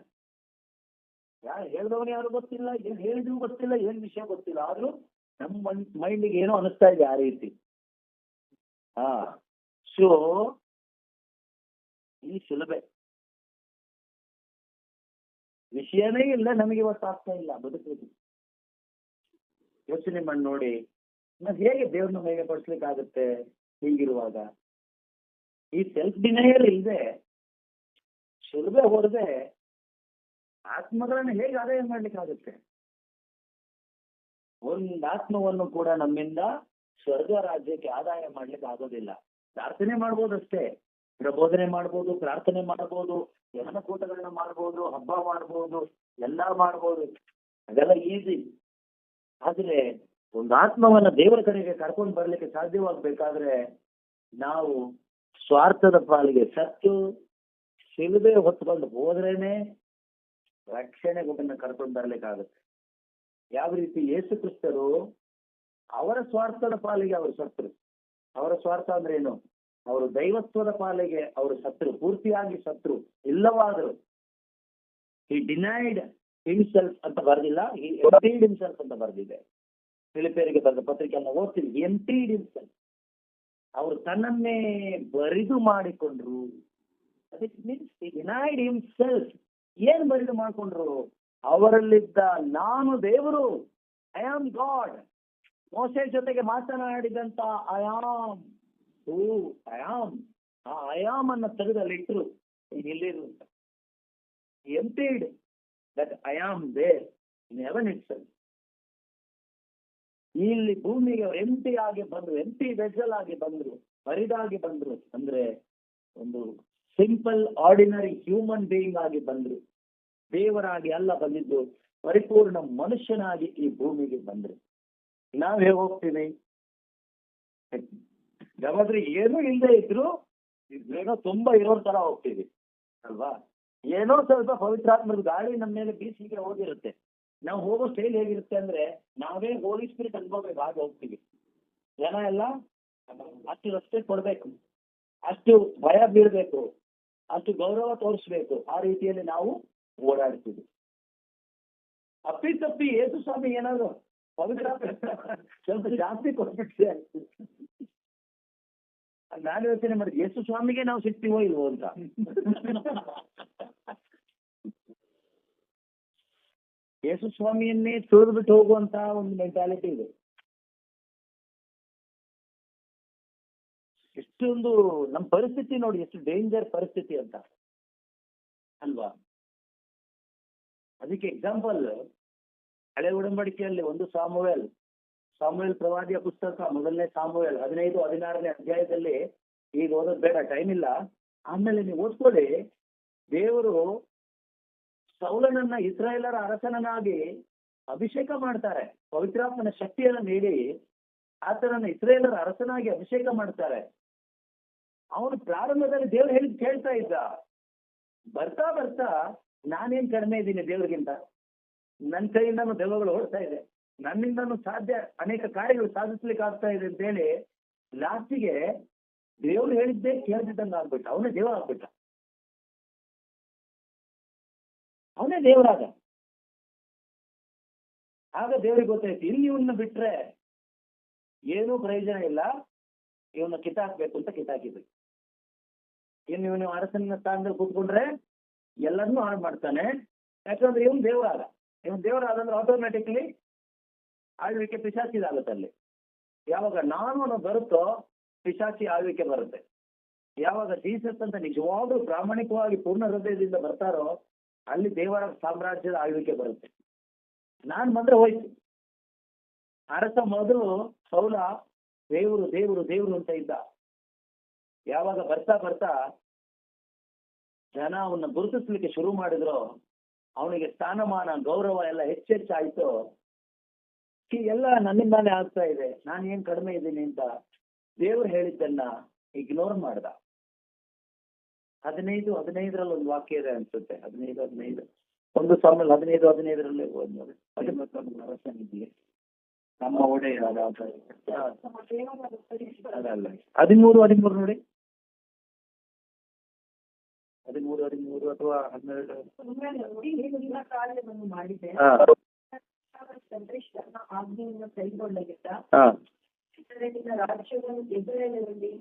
ಯಾರು ಹೇಳಿದವನು ಯಾರು ಗೊತ್ತಿಲ್ಲ, ಏನ್ ಹೇಳಿದ್ರು ಗೊತ್ತಿಲ್ಲ, ಏನ್ ವಿಷಯ ಗೊತ್ತಿಲ್ಲ. ಆದ್ರೂ ನಮ್ಮ ಮೈಂಡಿಗೆ ಏನೋ ಅನಿಸ್ತಾ ಇದೆ ಆ ರೀತಿ. ಸೊ ಈ ಶಿಲುಬೆ ವಿಷಯನೇ ಇಲ್ಲ ನಮಗೆ ಇವತ್ತು ಆಗ್ತಾ ಇಲ್ಲ ಬದುಕುವುದು. ಯೋಚನೆ ಮಾಡಿ ನೋಡಿ, ನಾವು ಹೇಗೆ ದೇವ್ರನ್ನ ಮೇಲೆ ಪಡಿಸ್ಲಿಕ್ಕೆ ಆಗುತ್ತೆ ಹೀಗಿರುವಾಗ? ಈ ಸೆಲ್ಫ್ ಡಿನೈಯಲ್ ಇಲ್ಲದೆ, ಶಿಲುಬೆ ಹೊರದೆ ಆತ್ಮಗಳನ್ನ ಹೇಗೆ ಆದಾಯ ಮಾಡ್ಲಿಕ್ಕೆ ಆಗುತ್ತೆ? ಒಂದು ಆತ್ಮವನ್ನು ಕೂಡ ನಮ್ಮಿಂದ ಸ್ವರ್ಗ ರಾಜ್ಯಕ್ಕೆ ಆದಾಯ ಮಾಡ್ಲಿಕ್ಕೆ ಆಗೋದಿಲ್ಲ. ಪ್ರಾರ್ಥನೆ ಮಾಡ್ಬೋದಷ್ಟೇ, ಪ್ರಬೋಧನೆ ಮಾಡ್ಬೋದು, ಪ್ರಾರ್ಥನೆ ಮಾಡ್ಬೋದು, ಕೂಟಗಳನ್ನ ಮಾಡ್ಬೋದು, ಹಬ್ಬ ಮಾಡ್ಬೋದು, ಎಲ್ಲಾ ಮಾಡ್ಬೋದು, ಅದೆಲ್ಲ ಈಸಿ. ಆದ್ರೆ ಒಂದು ಆತ್ಮವನ್ನ ದೇವರ ಕಡೆಗೆ ಕರ್ಕೊಂಡು ಬರ್ಲಿಕ್ಕೆ ಸಾಧ್ಯವಾಗ್ಬೇಕಾದ್ರೆ ನಾವು ಸ್ವಾರ್ಥದ ಪಾಲಿಗೆ ಸತ್ತು ಶಿಲುಬೆ ಹೊತ್ಕೊಂಡು ಹೋದ್ರೇನೆ ರಕ್ಷಣೆ ಗುಟ್ಟನ್ನ ಕರ್ಕೊಂಡು ಬರ್ಲಿಕ್ಕಾಗುತ್ತೆ. ಯಾವ ರೀತಿ ಯೇಸು ಕ್ರಿಸ್ತರು ಅವರ ಸ್ವಾರ್ಥದ ಪಾಲಿಗೆ ಅವರು ಸತ್ರು. ಅವರ ಸ್ವಾರ್ಥ ಅಂದ್ರೆ ಏನು? ಅವರು ದೈವತ್ವದ ಪಾಲಿಗೆ ಅವರು ಸತ್ರು, ಪೂರ್ತಿಯಾಗಿ ಸತ್ರು. ಇಲ್ಲವಾದರು ಈ ಡಿನೈಡ್ ಹಿಮ್ಸೆಲ್ಫ್ ಅಂತ ಬರ್ದಿಲ್ಲ, ಈ ಎಂಪ್ಟಿಡ್ ಹಿಮ್ಸೆಲ್ಫ್ ಅಂತ ಬರ್ದಿದೆ. ಫಿಲಿಪಿಯರಿಗೆ ಬರೆದ ಪತ್ರಿಕೆಯನ್ನು ಓದ್ತೀನಿ. ಎಂಪ್ಟಿಡ್ ಹಿಮ್ಸೆಲ್ಫ್, ಅವರು ತನ್ನನ್ನೇ ಬರಿದು ಮಾಡಿಕೊಂಡ್ರು. ಅದಕ್ಕೆ ಮೀನ್ಸ್ ಈ ಡಿನೈಡ್ ಹಿಮ್ಸೆಲ್ಫ್. ಏನ್ ಬರಿದು ಮಾಡ್ಕೊಂಡ್ರು? ಅವರಲ್ಲಿದ್ದ ನಾನು ದೇವರು, ಐ ಆಮ್ ಗಾಡ್. ಮೋಸೆ ಜೊತೆಗೆ ಮಾತನಾಡಿದಂತ ಐ ಆಮ್, ಐ ಆಮ್, ಆ ಐ ಆಮ್ ಅನ್ನ ತೆಗೆದಲ್ಲಿಟ್ಟರು. ಇಲ್ಲಿರು emptied that I am there in heaven itself. ಇಲ್ಲಿ ಭೂಮಿಗೆ ಅವರು ಎಂಟಿ ಆಗಿ ಬಂದ್ರು, ಎಂಟಿ ವೆಸಲ್ ಆಗಿ ಬಂದ್ರು, ಬರಿದಾಗಿ ಬಂದ್ರು. ಅಂದ್ರೆ ಒಂದು ಸಿಂಪಲ್ ಆರ್ಡಿನರಿ ಹ್ಯೂಮನ್ ಬೀಯಿಂಗ್ ಆಗಿ ಬಂದ್ರು. ದೇವರಾಗಿ ಅಲ್ಲ ಬಂದಿದ್ದು, ಪರಿಪೂರ್ಣ ಮನುಷ್ಯನಾಗಿ ಈ ಭೂಮಿಗೆ ಬಂದ್ರು. ನಾವ್ ಹೇಗೆ ಹೋಗ್ತೀವಿ? ಯಾವಾದ್ರೆ ಏನೂ ಇಲ್ಲದೆ ಇದ್ರು ಏನೋ ತುಂಬಾ ಇರೋರ್ ತರ ಹೋಗ್ತೀವಿ ಅಲ್ವಾ? ಏನೋ ಸ್ವಲ್ಪ ಪವಿತ್ರಾತ್ಮದ ಗಾಳಿ ನಮ್ಮ ಮೇಲೆ ಬೀಸಿಗೆ ಹೋಗಿರುತ್ತೆ. ನಾವು ಹೋಗೋ ಸ್ಟೈಲ್ ಹೇಗಿರುತ್ತೆ ಅಂದ್ರೆ ನಾವೇ ಹೋಲಿ ಸ್ಪಿರಿಟ್ ಅನ್ಕೋಬೇಕು, ಹಾಗೆ ಹೋಗ್ತೀವಿ. ಜನ ಎಲ್ಲ ಅಷ್ಟು ರೆಸ್ಪೆಕ್ಟ್ ಕೊಡ್ಬೇಕು, ಅಷ್ಟು ಭಯ ಬೀಳ್ಬೇಕು, ಅಷ್ಟು ಗೌರವ ತೋರಿಸ್ಬೇಕು. ಆ ರೀತಿಯಲ್ಲಿ ನಾವು ಓಡಾಡ್ತೀವಿ. ಅಪ್ಪಿ ಯೇಸು ಸ್ವಾಮಿ ಏನಾದ್ರು ಪವಿತ್ರಾತ್ಮ ಸ್ವಲ್ಪ ಜಾಸ್ತಿ ಕೊಟ್ಬಿಟ್ಟೆ. ನಾನು ಯೋಚನೆ ಮಾಡಿದೆ, ಯೇಸು ಸ್ವಾಮಿಗೆ ನಾವು ಸಿಗ್ತೀವೋ ಇಲ್ವೋ ಅಂತ. ಯೇಸು ಸ್ವಾಮಿಯನ್ನೇ ತುಳಿದು ಬಿಟ್ಟು ಹೋಗುವಂತ ಒಂದು ಮೆಂಟಾಲಿಟಿ ಇದೆ. ಎಷ್ಟು ಎಷ್ಟೊಂದು ನಮ್ಮ ಪರಿಸ್ಥಿತಿ ನೋಡಿ, ಎಷ್ಟು ಡೇಂಜರ್ ಪರಿಸ್ಥಿತಿ ಅಂತ ಅಲ್ವಾ. ಅದಕ್ಕೆ ಎಕ್ಸಾಂಪಲ್ ಹಳೆ ಉಡಂಬಡಿಕೆಯಲ್ಲಿ ಒಂದು ಸಾಮುವೇಲ್ ಪ್ರವಾದಿಯ ಪುಸ್ತಕ, ಮೊದಲನೇ ಸಾಮುವೇಲ್ 15-16ನೇ ಅಧ್ಯಾಯದಲ್ಲಿ, ಈಗ ಓದೋದು ಬೇಡ, ಟೈಮ್ ಇಲ್ಲ, ಆಮೇಲೆ ನೀವು ಓದ್ಕೊಳ್ಳಿ. ದೇವರು ಸೌಲನನ್ನ ಇಸ್ರಾಯೇಲರ ಅರಸನನ್ನಾಗಿ ಅಭಿಷೇಕ ಮಾಡ್ತಾರೆ, ಪವಿತ್ರಾತ್ಮನ ಶಕ್ತಿಯನ್ನು ನೀಡಿ ಆತನನ್ನ ಇಸ್ರಾಯೇಲರ ಅರಸನಾಗಿ ಅಭಿಷೇಕ ಮಾಡ್ತಾರೆ. ಅವನು ಪ್ರಾರಂಭದಲ್ಲಿ ದೇವ್ರು ಹೇಳಿದ್ ಕೇಳ್ತಾ ಇದ್ದ. ಬರ್ತಾ ಬರ್ತಾ ನಾನೇನ್ ಕಡಿಮೆ ಇದ್ದೀನಿ ದೇವ್ರಿಗಿಂತ, ನನ್ನ ಕೈಯಿಂದನೂ ದೆವ್ವಗಳು ಓಡ್ತಾ ಇದೆ, ನನ್ನಿಂದನೂ ಸಾಧ್ಯ ಅನೇಕ ಕಾರ್ಯಗಳು ಸಾಧಿಸ್ಲಿಕ್ಕೆ ಆಗ್ತಾ ಇದೆ ಅಂತ ಹೇಳಿ ಲಾಸ್ಟಿಗೆ ದೇವ್ರು ಹೇಳಿದ್ದೇ ಕೇಳ್ತಿದ್ದಂಗ ಆಗ್ಬಿಟ್ಟ. ಅವನೇ ದೇವ ಆಗ್ಬಿಟ್ಟ, ಅವನೇ ದೇವರಾದ. ಆಗ ದೇವ್ರಿಗೆ ಗೊತ್ತಾಯ್ತು, ಇಲ್ಲಿ ಇವನ್ನ ಬಿಟ್ರೆ ಏನೂ ಪ್ರಯೋಜನ ಇಲ್ಲ, ಇವನ್ನ ಕಿತ್ತಾಕ್ಬೇಕು ಅಂತ ಕಿತ್ತಾಕಿದ್ರು. ಇನ್ನು ಇವನು ಅರಸನ ಸ್ಥಾನದಲ್ಲಿ ಕೂತ್ಕೊಂಡ್ರೆ ಎಲ್ಲರನ್ನೂ ಹಾಳು ಮಾಡ್ತಾನೆ. ಯಾಕಂದ್ರೆ ಇವನು ದೇವರಾದಂದ್ರೆ ಆಟೋಮ್ಯಾಟಿಕ್ಲಿ ಆಳ್ವಿಕೆ ಪಿಶಾಚಿದಾಗುತ್ತೆ ಅಲ್ಲಿ. ಯಾವಾಗ ನಾನು ಬರುತ್ತೋ ಪಿಶಾಚಿ ಆಳ್ವಿಕೆ ಬರುತ್ತೆ. ಯಾವಾಗ ಜೀಸಸ್ ಅಂತ ನಿಜವಾಗ್ಲೂ ಪ್ರಾಮಾಣಿಕವಾಗಿ ಪೂರ್ಣ ಹೃದಯದಿಂದ ಬರ್ತಾರೋ ಅಲ್ಲಿ ದೇವರ ಸಾಮ್ರಾಜ್ಯದ ಆಳ್ವಿಕೆ ಬರುತ್ತೆ. ನಾನ್ ಬಂದ್ರೆ ಹೋಯ್ತು. ಅರಸ ಮೊದಲು ಸೌಲ ದೇವರು ದೇವರು ದೇವರು ಅಂತ ಇದ್ದ. ಯಾವಾಗ ಬರ್ತಾ ಬರ್ತಾ ಜನ ಅವನ್ನ ಗುರುತಿಸ್ಲಿಕ್ಕೆ ಶುರು ಮಾಡಿದ್ರು, ಅವನಿಗೆ ಸ್ಥಾನಮಾನ ಗೌರವ ಎಲ್ಲ ಹೆಚ್ಚೆಚ್ಚಾಯ್ತು. ಎಲ್ಲ ನನ್ನಿಂದಾನೇ ಆಗ್ತಾ ಇದೆ, ನಾನು ಏನ್ ಕಡಿಮೆ ಇದ್ದೀನಿ ಅಂತ ದೇವ್ರು ಹೇಳಿದ್ದನ್ನ ಇಗ್ನೋರ್ ಮಾಡ್ದ. 15-15ರಲ್ಲಿ ಒಂದು ವಾಕ್ಯ ಇದೆ ಅನ್ಸುತ್ತೆ, 15 ಒಂದು ಸಾಮೇಲ್ 15-15ರಲ್ಲಿ ನಮ್ಮ ಒಡೆಯ 13 ನೋಡಿ, 13 ಅಥವಾ 12 ಕಾರ್ಯವನ್ನು ಮಾಡಿದೆ, ಆಜ್ಞೆಯನ್ನು ಕೈಗೊಳ್ಳಲಿಲ್ಲ. ಇಸ್ರಾಯೇಲಿನ ರಾಜ್ಯವನ್ನು ಇಸ್ರಾಯೇಲರಲ್ಲಿ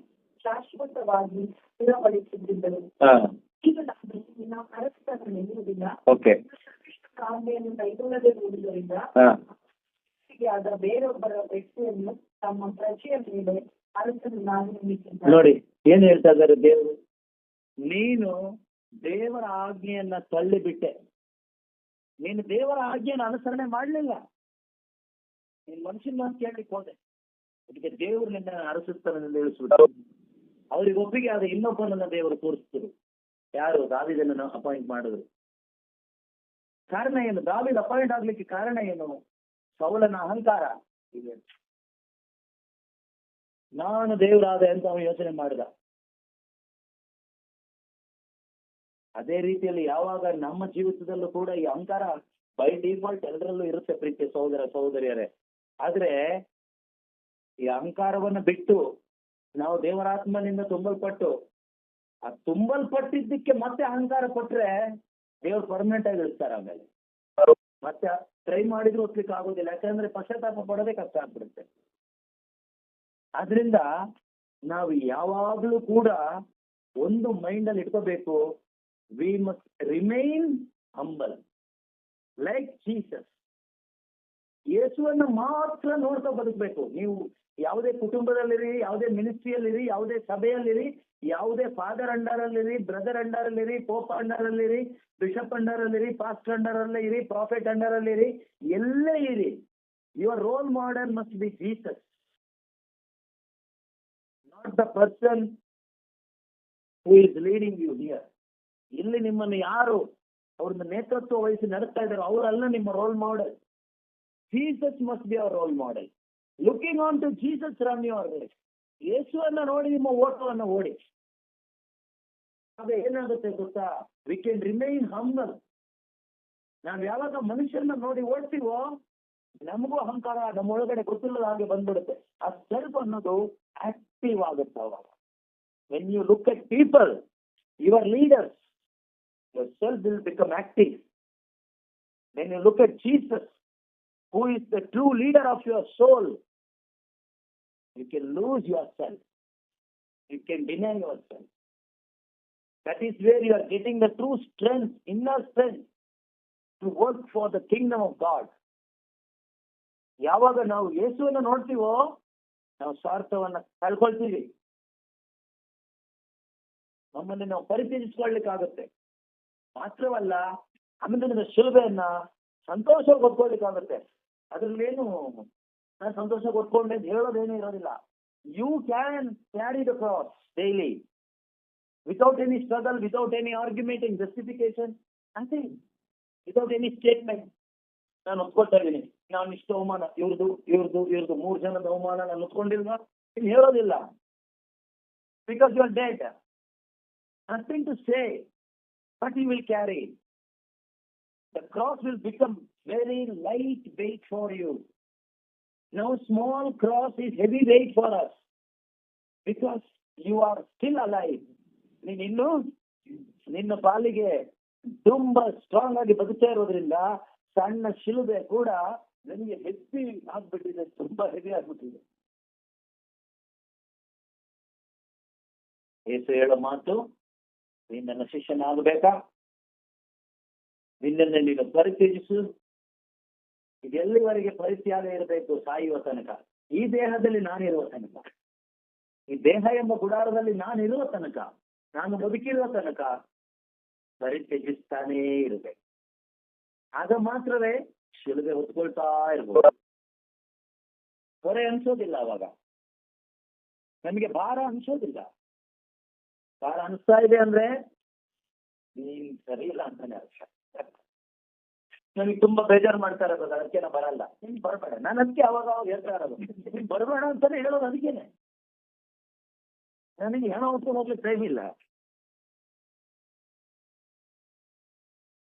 ಶಾಶ್ವತವಾಗಿ ಸ್ಥಿರಪಡಿಸುತ್ತಿದ್ದರು. ಈಗ ನಾನು ನಿನ್ನ ಅರಸರನ್ನು ಎನ್ನುವುದಿಲ್ಲ, ಆಜ್ಞೆಯನ್ನು ಕೈಗೊಳ್ಳದೆ ಇರುವುದರಿಂದ ಆದ ಬೇರೊಬ್ಬರ ವ್ಯಕ್ತಿಯನ್ನು ತಮ್ಮ ಪ್ರಜೆಯ ಮೇಲೆ ಅರಸನು ನಾನು ನೇಮಿಸಿದ್ದೇನೆ. ನೋಡಿ ಏನ್ ಹೇಳ್ತಾ ಇದ್ದಾರೆ ದೇವರು, ನೀನು ದೇವರ ಆಜ್ಞೆಯನ್ನ ತಳ್ಳಿಬಿಟ್ಟೆ, ನೀನು ದೇವರ ಆಜ್ಞೆಯನ್ನು ಅನುಸರಣೆ ಮಾಡಲಿಲ್ಲ, ನೀನ್ ಮನುಷ್ಯನ ಮಾತು ಕೇಳಲಿಕ್ಕೆ ಹೋದೆ. ಅದಕ್ಕೆ ದೇವರು ನಿನ್ನ ಅರಸುತ್ತಾನೆ ಹೇಳಿಸ್ಬಿಟ್ಟು ಅವ್ರಿಗೆ ಒಪ್ಪಿಗೆ ಆದ ಇನ್ನೊಬ್ಬನನ್ನ ದೇವರು ತೋರಿಸ್ತಿರು. ಯಾರು? ದಾವೀದನನ್ನು ಅಪಾಯಿಂಟ್ ಮಾಡಿದ್ರು. ಕಾರಣ ಏನು? ದಾವೀದ ಅಪಾಯಿಂಟ್ ಆಗ್ಲಿಕ್ಕೆ ಕಾರಣ ಏನು? ಸೌಲನ ಅಹಂಕಾರ. ನಾನು ದೇವರಾದ ಅಂತ ಅವನು ಯೋಚನೆ ಮಾಡಿದ. ಅದೇ ರೀತಿಯಲ್ಲಿ ಯಾವಾಗ ನಮ್ಮ ಜೀವಿತದಲ್ಲೂ ಕೂಡ ಈ ಅಹಂಕಾರ ಬೈ ಡಿಫಾಲ್ಟ್ ಎಲ್ಲರಲ್ಲೂ ಇರುತ್ತೆ ಪ್ರೀತಿ ಸಹೋದರ ಸಹೋದರಿಯರೇ. ಆದ್ರೆ ಈ ಅಹಂಕಾರವನ್ನ ಬಿಟ್ಟು ನಾವು ದೇವರಾತ್ಮನಿಂದ ತುಂಬಲ್ಪಟ್ಟು ಆ ತುಂಬಲ್ಪಟ್ಟಿದ್ದಕ್ಕೆ ಮತ್ತೆ ಅಹಂಕಾರ ಪಟ್ರೆ ದೇವ್ರು ಪರ್ಮನೆಂಟ್ ಆಗಿ ಇರ್ತಾರೆ. ಆಮೇಲೆ ಮತ್ತೆ ಟ್ರೈ ಮಾಡಿದ್ರು ಒತ್ಲಿಕ್ಕೆ ಆಗೋದಿಲ್ಲ, ಯಾಕಂದ್ರೆ ಪಶ್ಚಾತ್ತಾಪ ಪಡೋದೇ ಕಷ್ಟ ಆಗ್ಬಿಡುತ್ತೆ. ಆದ್ರಿಂದ ನಾವು ಯಾವಾಗ್ಲೂ ಕೂಡ ಒಂದು ಮೈಂಡ್ ಅಲ್ಲಿ ಇಟ್ಕೋಬೇಕು, we must remain humble like Jesus. ಯೇಸುವನ್ನ ಮಾತ್ರ ನೋಡ್ತಾ ಬದುಕಬೇಕು. ನೀವು ಯಾವುದೇ ಕುಟುಂಬದಲ್ಲಿರಿ, ಯಾವುದೇ ಮಿನಿಸ್ಟ್ರಿಯಲ್ಲಿರಿ, ಯಾವುದೇ ಸಭೆಯಲ್ಲಿರಿ, ಯಾವುದೇ ಫಾದರ್ ಅಂಡರ್ ಅಲ್ಲಿರಿ, ಬ್ರದರ್ ಅಂಡರ್ ಅಲ್ಲಿರಿ, ಪೋಪ್ ಅಂಡರ್ ಅಲ್ಲಿರಿ, ಬಿಷಪ್ ಅಂಡರ್ ಅಲ್ಲಿರಿ, ಪಾಸ್ಟರ್ ಅಂಡರ್ ಅಲ್ಲೇ ಇರಿ, ಪ್ರಾಫೆಟ್ ಅಂಡರ್ ಅಲ್ಲಿರಿ, ಎಲ್ಲೇ ಇರಿ, your role model must be Jesus, not the person who is leading you here. ಇಲ್ಲಿ ನಿಮ್ಮನ್ನು ಯಾರು ಅವ್ರನ್ನ ನೇತೃತ್ವ ವಹಿಸಿ ನಡೆಸ್ತಾ ಇದ್ದಾರೋ ಅವರಲ್ಲ ನಿಮ್ಮ role model. Jesus must be our role model. Looking on to Jesus run your race. ಯೇಸುವನ್ನ ನೋಡಿ ನಿಮ್ಮ ಓಟವನ್ನು ಓಡಿ. ಅದೇ ಏನಾಗುತ್ತೆ ಗೊತ್ತಾ? We can remain humble. ನಾವು ಯಾವಾಗ ಮನುಷ್ಯರನ್ನ ನೋಡಿ ಓಡ್ತೀವೋ ನಮಗೂ ಅಹಂಕಾರ ನಮ್ಮ ಒಳಗಡೆ ಗೊತ್ತಿಲ್ಲದ ಹಾಗೆ ಬಂದ್ಬಿಡುತ್ತೆ. ಆ ಸೆಲ್ಫ್ ಅನ್ನೋದು ಆಕ್ಟಿವ್ ಆಗುತ್ತೆ ಅವಾಗ. When you look at people, your leaders, your self will become active. When you look at Jesus, who is the true leader of your soul, you can lose yourself. You can deny yourself. That is where you are getting the true strength, inner strength to work for the kingdom of God. ಯಾವಾಗ ನಾವು ಯೇಸುವನ್ನು ನೋಡ್ತೀವೋ ನಾವು ಸ್ವಾರ್ಥವನ್ನ ಕಳ್ಕೊಳ್ತೀವಿ. ನಮ್ಮನ್ನು ನಾವು ಪರಿತ್ಯಜಿಸ್ಕೊಳ್ಳಿಕ್ಕಾಗುತ್ತೆ. ಮಾತ್ರವಲ್ಲ, ಆಮೇಲೆ ಶಿಲುಬೆಯನ್ನ ಸಂತೋಷವಾಗಿ ಹೊತ್ಕೊಳ್ಳಿಕ್ಕಾಗುತ್ತೆ. ಅದ್ರಲ್ಲೇನು ನಾನು ಸಂತೋಷ ಹೊತ್ಕೊಂಡೆ ಅಂತ ಹೇಳೋದೇನೂ ಇರೋದಿಲ್ಲ. You can carry the cross daily without any struggle, without any argument, justification, nothing, without any statement. ನಾನು ಒಪ್ಕೊಳ್ತಾ ಇದ್ದೀನಿ, ನಾನು ಇಷ್ಟು ಅವಮಾನ, ಇವ್ರದ್ದು 3 ಜನದ ಅವಮಾನ ನಾನು ಒಪ್ಕೊಂಡಿಲ್ವಾ, ಇನ್ನು ಹೇಳೋದಿಲ್ಲ. Because you are dead, nothing to say, but you will carry. The cross will become very light weight for you. Now small cross is heavy weight for us because you are still alive. ನೀನು ನಿನ್ನ ಪಾಲಿಗೆ ತುಂಬಾ strong ಆಗಿ ಬದುಕ್ತಾ ಇರೋದ್ರಿಂದ ಸಣ್ಣ ಶಿಲುಬೆ ಕೂಡ ನನಗೆ ಹೆವಿ ಆಗ್ಬಿಟ್ಟಿದೆ, ತುಂಬಾ ಹೆವಿ ಆಗ್ಬಿಟ್ಟಿದೆ. ಯೇಸು ಹೇಳೋ ಮಾತು, ನೀನು ನನ್ನ ಶಿಷ್ಯನಾಗಬೇಕಾ, ನಿನ್ನನ್ನು ನೀನು ಪರಿತ್ಯಜಿಸು. ಇದೆಲ್ಲಿವರೆಗೆ ಪರಿತ್ಯಾಗ ಇರಬೇಕು? ಸಾಯುವ ತನಕ, ಈ ದೇಹದಲ್ಲಿ ನಾನಿರುವ ತನಕ, ಈ ದೇಹ ಎಂಬ ಗುಡಾರದಲ್ಲಿ ನಾನಿರುವ ತನಕ, ನಾನು ಬದುಕಿರುವ ತನಕ ಪರಿತ್ಯಜಿಸ್ತಾನೇ ಇರಬೇಕು. ಆಗ ಮಾತ್ರವೇ ಶಿಲುಬೆ ಹೊತ್ಕೊಳ್ತಾ ಇರ್ಬೋದು. ಹೊರೆ ಅನ್ಸೋದಿಲ್ಲ, ಅವಾಗ ನಮಗೆ ಭಾರ ಅನ್ಸೋದಿಲ್ಲ. ಭಾರ ಅನಿಸ್ತಾ ಇದೆ ಅಂದ್ರೆ ನೀನ್ ಸರಿ ಇಲ್ಲ ಅಂತಾನೆ ಅರ್ಥ. ನನಗೆ ತುಂಬಾ ಬೇಜಾರು ಮಾಡ್ತಾ ಇರೋದು, ಅದಕ್ಕೆ ನಾ ಬರಲ್ಲ, ನೀನ್ ಬರಬೇಡ. ನಾನು ಅದಕ್ಕೆ ಅವಾಗ ಹೇಳ್ತಾ ಇರೋದು, ನೀನ್ ಬರಬೇಡ ಅಂತಾನೆ ಹೇಳೋದು ಅದಕ್ಕೇನೆ. ನನಗೆ ಹೆಣ ಹೊತ್ಕೊಂಡು ಹೋಗ್ಲಿಕ್ಕೆ ಟೈಮ್ ಇಲ್ಲ.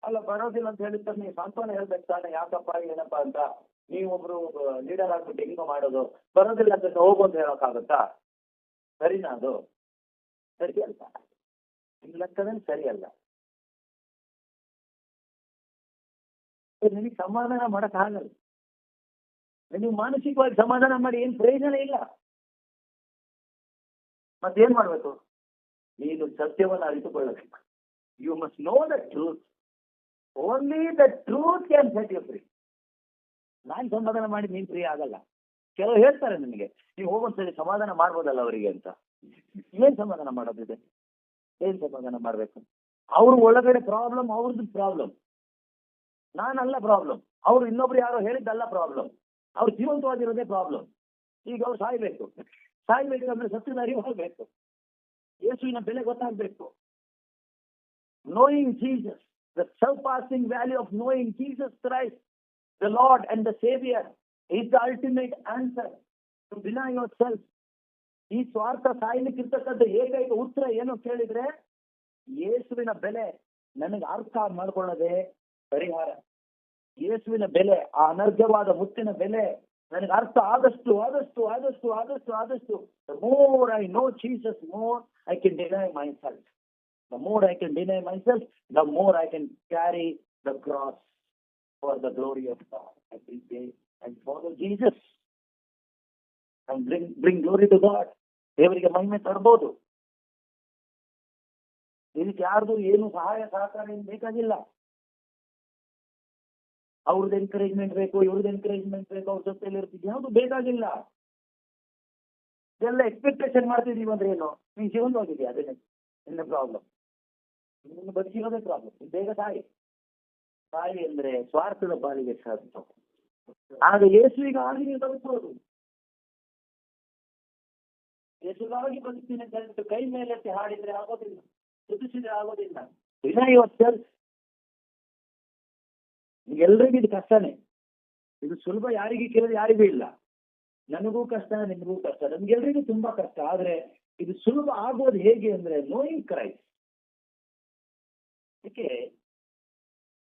ಅಲ್ಲ, ಬರೋದಿಲ್ಲ ಅಂತ ಹೇಳಿದ್ರೆ ನೀವು ಸಾಂತ್ವನ ಹೇಳ್ಬೇಕು ತಾನೆ, ಯಾಕಪ್ಪ ಏನಪ್ಪ ಅಂತ. ನೀವೊಬ್ರು ಲೀಡರ್ ಆಗ್ಬಿಟ್ಟು ಹೆಂಗೋ ಮಾಡೋದು, ಬರೋದಿಲ್ಲ ಅಂತ ಹೋಗು ಅಂತ ಹೇಳೋಕ್ಕಾಗತ್ತಾ? ಸರಿನಾ? ಅದು ಸರಿ ಅಲ್ಲ, ನಿಮ್ ಲೆಕ್ಕದಲ್ಲಿ ಸರಿ ಅಲ್ಲ. ನಿನಗೆ ಸಮಾಧಾನ ಮಾಡಕ್ ಆಗಲ್ಲ. ನೀವು ಮಾನಸಿಕವಾಗಿ ಸಮಾಧಾನ ಮಾಡಿ ಏನ್ ಪ್ರಯೋಜನ ಇಲ್ಲ. ಮತ್ತೇನ್ ಮಾಡ್ಬೇಕು? ನೀನು ಸತ್ಯವನ್ನು ಅರಿತುಕೊಳ್ಳಬೇಕು. You must know the truth. Only the truth can set you free. ನಾನು ಸಮಾಧಾನ ಮಾಡಿ ನೀನ್ ಫ್ರೀ ಆಗಲ್ಲ. ಕೆಲವು ಹೇಳ್ತಾರೆ ನನಗೆ, ನೀವು ಹೋಗೊಂದ್ಸರಿ ಸಮಾಧಾನ ಮಾಡ್ಬೋದಲ್ಲ ಅವರಿಗೆ ಅಂತ. ಏನ್ ಸಮಾಧಾನ ಮಾಡೋದಿದೆ? ಏನ್ ಸಮಾಧಾನ ಮಾಡ್ಬೇಕು? ಅವ್ರ ಒಳಗಡೆ ಪ್ರಾಬ್ಲಮ್, ಅವ್ರದ್ದು ಪ್ರಾಬ್ಲಮ್, ನಾನಲ್ಲ ಪ್ರಾಬ್ಲಮ್. ಅವ್ರು ಇನ್ನೊಬ್ರು ಯಾರೋ ಹೇಳಿದ್ದಲ್ಲ ಪ್ರಾಬ್ಲಮ್. ಅವ್ರು ಜೀವಂತವಾಗಿರೋದೇ ಪ್ರಾಬ್ಲಮ್. ಈಗ ಅವ್ರು ಸಾಯ್ಬೇಕಂದ್ರೆ ಸತ್ಯದ ಅರಿವು ಹೋಗ್ಬೇಕು, ಯೇಸುವಿನ ಬೆಲೆ ಗೊತ್ತಾಗ್ಬೇಕು. Knowing Jesus, the surpassing value of knowing Jesus Christ, the Lord and the saviour, is the ultimate answer to deny yourself. ಈ ಸ್ವಾರ್ಥ ಸಾಯ್ಲಿಕ್ಕಿರ್ತಕ್ಕಂಥ ಏಕೈಕ ಉತ್ತರ ಏನು ಕೇಳಿದ್ರೆ, ಯೇಸುವಿನ ಬೆಲೆ ನನಗೆ ಅರ್ಥ ಮಾಡ್ಕೊಳ್ಳೋದೇ ಪರಿಹಾರ. ಯೇಸುವಿನ ಬೆಲೆ, ಆ ಅನರ್ಘವಾದ ಮುತ್ತಿನ ಬೆಲೆ ನನಗೆ ಅರ್ಥ ಆದಷ್ಟು ಆದಷ್ಟು ಆದಷ್ಟು ಆದಷ್ಟು ಆದಷ್ಟು the more I know Jesus, more I can deny myself. The more I can deny myself, the more I can carry the cross for the glory of God every day and follow Jesus and bring glory to God. ದೇವರಿಗೆ ಮಹಿಮೆ ತರಬಹುದು. ಇದಕ್ಕೆ ಯಾರ್ದು ಏನು ಸಹಾಯ ಸಹಕಾರ ಏನು ಬೇಕಾಗಿಲ್ಲ. ಅವ್ರದ್ದು ಎನ್ಕರೇಜ್ಮೆಂಟ್ ಬೇಕು, ಇವ್ರದ್ದು ಎನ್ಕರೇಜ್ಮೆಂಟ್ ಬೇಕು, ಅವ್ರ ಜೊತೆಲಿ ಇರ್ತಿದ್ವಿ, ಯಾವುದು ಬೇಕಾಗಿಲ್ಲ. ಇದೆಲ್ಲ ಎಕ್ಸ್ಪೆಕ್ಟೇಷನ್ ಮಾಡ್ತಿದೀವಿ ಅಂದ್ರೆ ಏನು? ನೀನ್ ಜೀವನವಾಗಿದೆಯಾ? ಅದೇ ನಿನ್ನ ಪ್ರಾಬ್ಲಮ್. ನಿನ್ನ ಬದುಕಿರೋದೇ ಪ್ರಾಬ್ಲಮ್. ಬೇಗ ಸಾಯಿ ಅಂದ್ರೆ ಸ್ವಾರ್ಥದ ಪಾಲಿಗೆ ಸಾಧ್ಯ. ಆಗ ಯೇಸುವಿಗೆ ಆಗಿ ನೀವು ಬದುಕೋದು. ಯೇಸುಗಾಗಿ ಬದುಕ್ತೀನಿ ಅಂತ ಹೇಳ್ಬಿಟ್ಟು ಕೈ ಮೇಲೆ ಹಾಡಿದ್ರೆ ಆಗೋದಿಲ್ಲ, ಸ್ತುತಿಸಿದ್ರೆ ಆಗೋದಿಲ್ಲ. ಎಲ್ರಿಗೂ ಇದು ಕಷ್ಟನೇ. ಇದು ಸುಲಭ ಯಾರಿಗೆ ಕೇಳಿದ್ರೆ ಯಾರಿಗೂ ಇಲ್ಲ. ನನಗೂ ಕಷ್ಟ, ನಿಮಗೂ ಕಷ್ಟ, ನಮ್ಗೆಲ್ರಿಗೂ ತುಂಬಾ ಕಷ್ಟ. ಆದ್ರೆ ಇದು ಸುಲಭ ಆಗೋದು ಹೇಗೆ ಅಂದ್ರೆ ನೋಯಿಂಗ್ ಕ್ರೈಸ್ಟ್. ಅದಕ್ಕೆ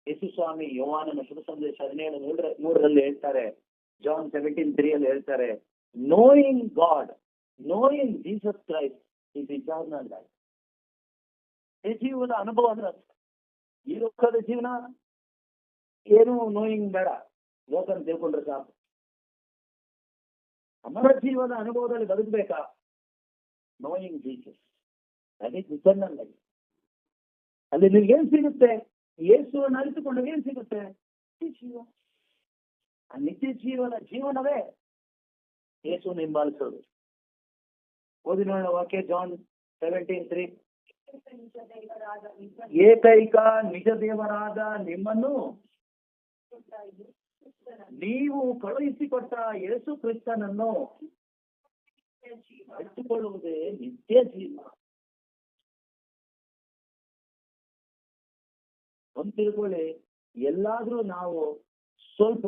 ಯೇಸು ಸ್ವಾಮಿ ಯೋಹಾನನ ಶುಭ ಸಂದೇಶ 17:3 ಹೇಳ್ತಾರೆ, ಜಾನ್ 17:3 ಹೇಳ್ತಾರೆ, knowing god, knowing Jesus Christ is eternal life. ಈ ಜೀವನದ ಅನುಭವ ಅಂದ್ರೆ ಈ ಲೋಕದ ಜೀವನ ಏನು ನೋಯಿಂಗ್ ಬೇಡ, ಲೋಕನ ತಿಳ್ಕೊಂಡ್ರೆ ಸಾಕು. ಅಮರ ಜೀವನ ಅನುಭವದಲ್ಲಿ ಬದುಕಬೇಕಾ? Knowing Jesus, that is eternal life. ಅಲ್ಲಿ ನಿಮ್ಗೇನ್ ಸಿಗುತ್ತೆ? ಯೇಸುವನ್ನು ಅರಿತುಕೊಂಡಾಗ ಏನ್ ಸಿಗುತ್ತೆ? ಜೀವ. ಆ ನಿತ್ಯ ಜೀವನವೇ ಯೇಸುವನ್ನು ಹಿಂಬಾಲಿಸೋದು. ಓದಿ ನೋಡೋಣ ವಾಕ್ಯ, ಜಾನ್ 17:3. ನಿಜ ದೇವರಾದ ನಿಮ್ಮನ್ನು ಏಕೈಕ ನಿಜ ದೇವರಾದ ನಿಮ್ಮನ್ನು ಕೊಟ್ಟಾಗಿ ಕ್ರಿಸ್ತನನ್ನು ನೀವು ಕಳುಹಿಸಿಕೊಟ್ಟ ಯೇಸು ಕ್ರಿಸ್ತನನ್ನು ಜೀವ ಅರಿತುಕೊಳ್ಳುವುದೇ ನಿತ್ಯ ಜೀವ. ಒಂದು ತಿಳ್ಕೊಳ್ಳಿ, ಎಲ್ಲಾದ್ರೂ ನಾವು ಸ್ವಲ್ಪ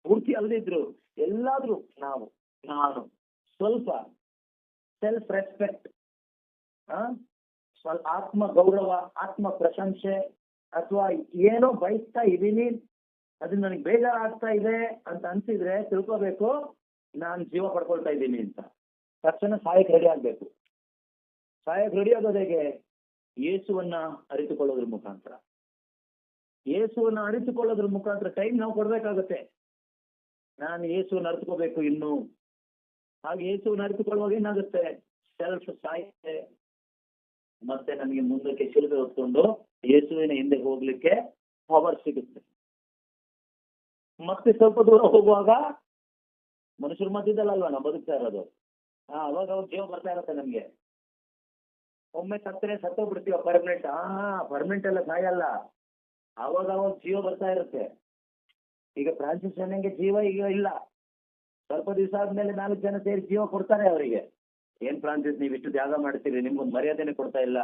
ಪೂರ್ತಿ ಅಲ್ಲದಿದ್ರು ಎಲ್ಲಾದ್ರೂ ನಾನು ಸ್ವಲ್ಪ ಸೆಲ್ಫ್ ರೆಸ್ಪೆಕ್ಟ್, ಸ್ವಲ್ಪ ಆತ್ಮ ಗೌರವ, ಆತ್ಮ ಪ್ರಶಂಸೆ ಅಥವಾ ಏನೋ ಬಯಸ್ತಾ ಇದ್ದೀನಿ, ಅದು ನನಗೆ ಬೇಜಾರಾಗ್ತಾ ಇದೆ ಅಂತ ಅನ್ಸಿದ್ರೆ ತಿಳ್ಕೋಬೇಕು, ನಾನು ಜೀವ ಪಡ್ಕೊಳ್ತಾ ಇದ್ದೀನಿ ಅಂತ. ತಕ್ಷಣ ಸಾಯಕ್ಕೆ ರೆಡಿ ಆಗ್ಬೇಕು. ಸಾಯಕ್ಕೆ ರೆಡಿ ಆಗೋದು ಹೇಗೆ? ಯೇಸುವನ್ನ ಅರಿತುಕೊಳ್ಳೋದ್ರ ಮುಖಾಂತರ. ಯೇಸುವನ್ನ ಅರಿತುಕೊಳ್ಳೋದ್ರ ಮುಖಾಂತರ ಟೈಮ್ ನಾವು ಕೊಡ್ಬೇಕಾಗತ್ತೆ. ನಾನು ಯೇಸುವನ್ನ ಅರಿತುಕೋಬೇಕು ಇನ್ನು. ಹಾಗೆ ಯೇಸುವನ್ನ ಅರಿತುಕೊಳ್ಳುವಾಗ ಏನಾಗುತ್ತೆ? ಸೆಲ್ಫ್ ಸಾಯುತ್ತೆ. ಮತ್ತೆ ನಮಗೆ ಮುಂದಕ್ಕೆ ಶಿಲುಬೆ ಹೊತ್ಕೊಂಡು ಯೇಸುವಿನ ಹಿಂದೆ ಹೋಗ್ಲಿಕ್ಕೆ ಪವರ್ ಸಿಗುತ್ತೆ. ಮತ್ತೆ ಸ್ವಲ್ಪ ದೂರ ಹೋಗುವಾಗ ಮನುಷ್ಯರ ಮಧ್ಯದಲ್ಲಲ್ವಾ ನಾವು ಬದುಕ್ತಾ ಇರೋದು. ಅವಾಗ ಜೀವ ಬರ್ತಾ ಇರುತ್ತೆ ನಮ್ಗೆ. ಒಮ್ಮೆ ಸತ್ತೋಗ್ಬಿಡ್ತೀವ ಪರ್ಮನೆಂಟ್. ಪರ್ಮನೆಂಟ್ ಎಲ್ಲ ಸಾಯಲ್ಲ, ಅವಾಗ ಜೀವ ಬರ್ತಾ ಇರುತ್ತೆ. ಈಗ ಫ್ರಾನ್ಸಿಸ್ ಅನ್ನಂಗೆ ಜೀವ ಈಗ ಇಲ್ಲ. ಸ್ವಲ್ಪ ದಿವಸ ಆದ್ಮೇಲೆ 4 ಜನ ಸೇರಿ ಜೀವ ಕೊಡ್ತಾರೆ ಅವರಿಗೆ. ಏನ್ ಫ್ರಾನ್ಸಿಸ್ ನೀವು ಇಷ್ಟು ತ್ಯಾಗ ಮಾಡ್ತೀರಿ, ನಿಮ್ಗೊಂದು ಮರ್ಯಾದೆನೆ ಕೊಡ್ತಾ ಇಲ್ಲ,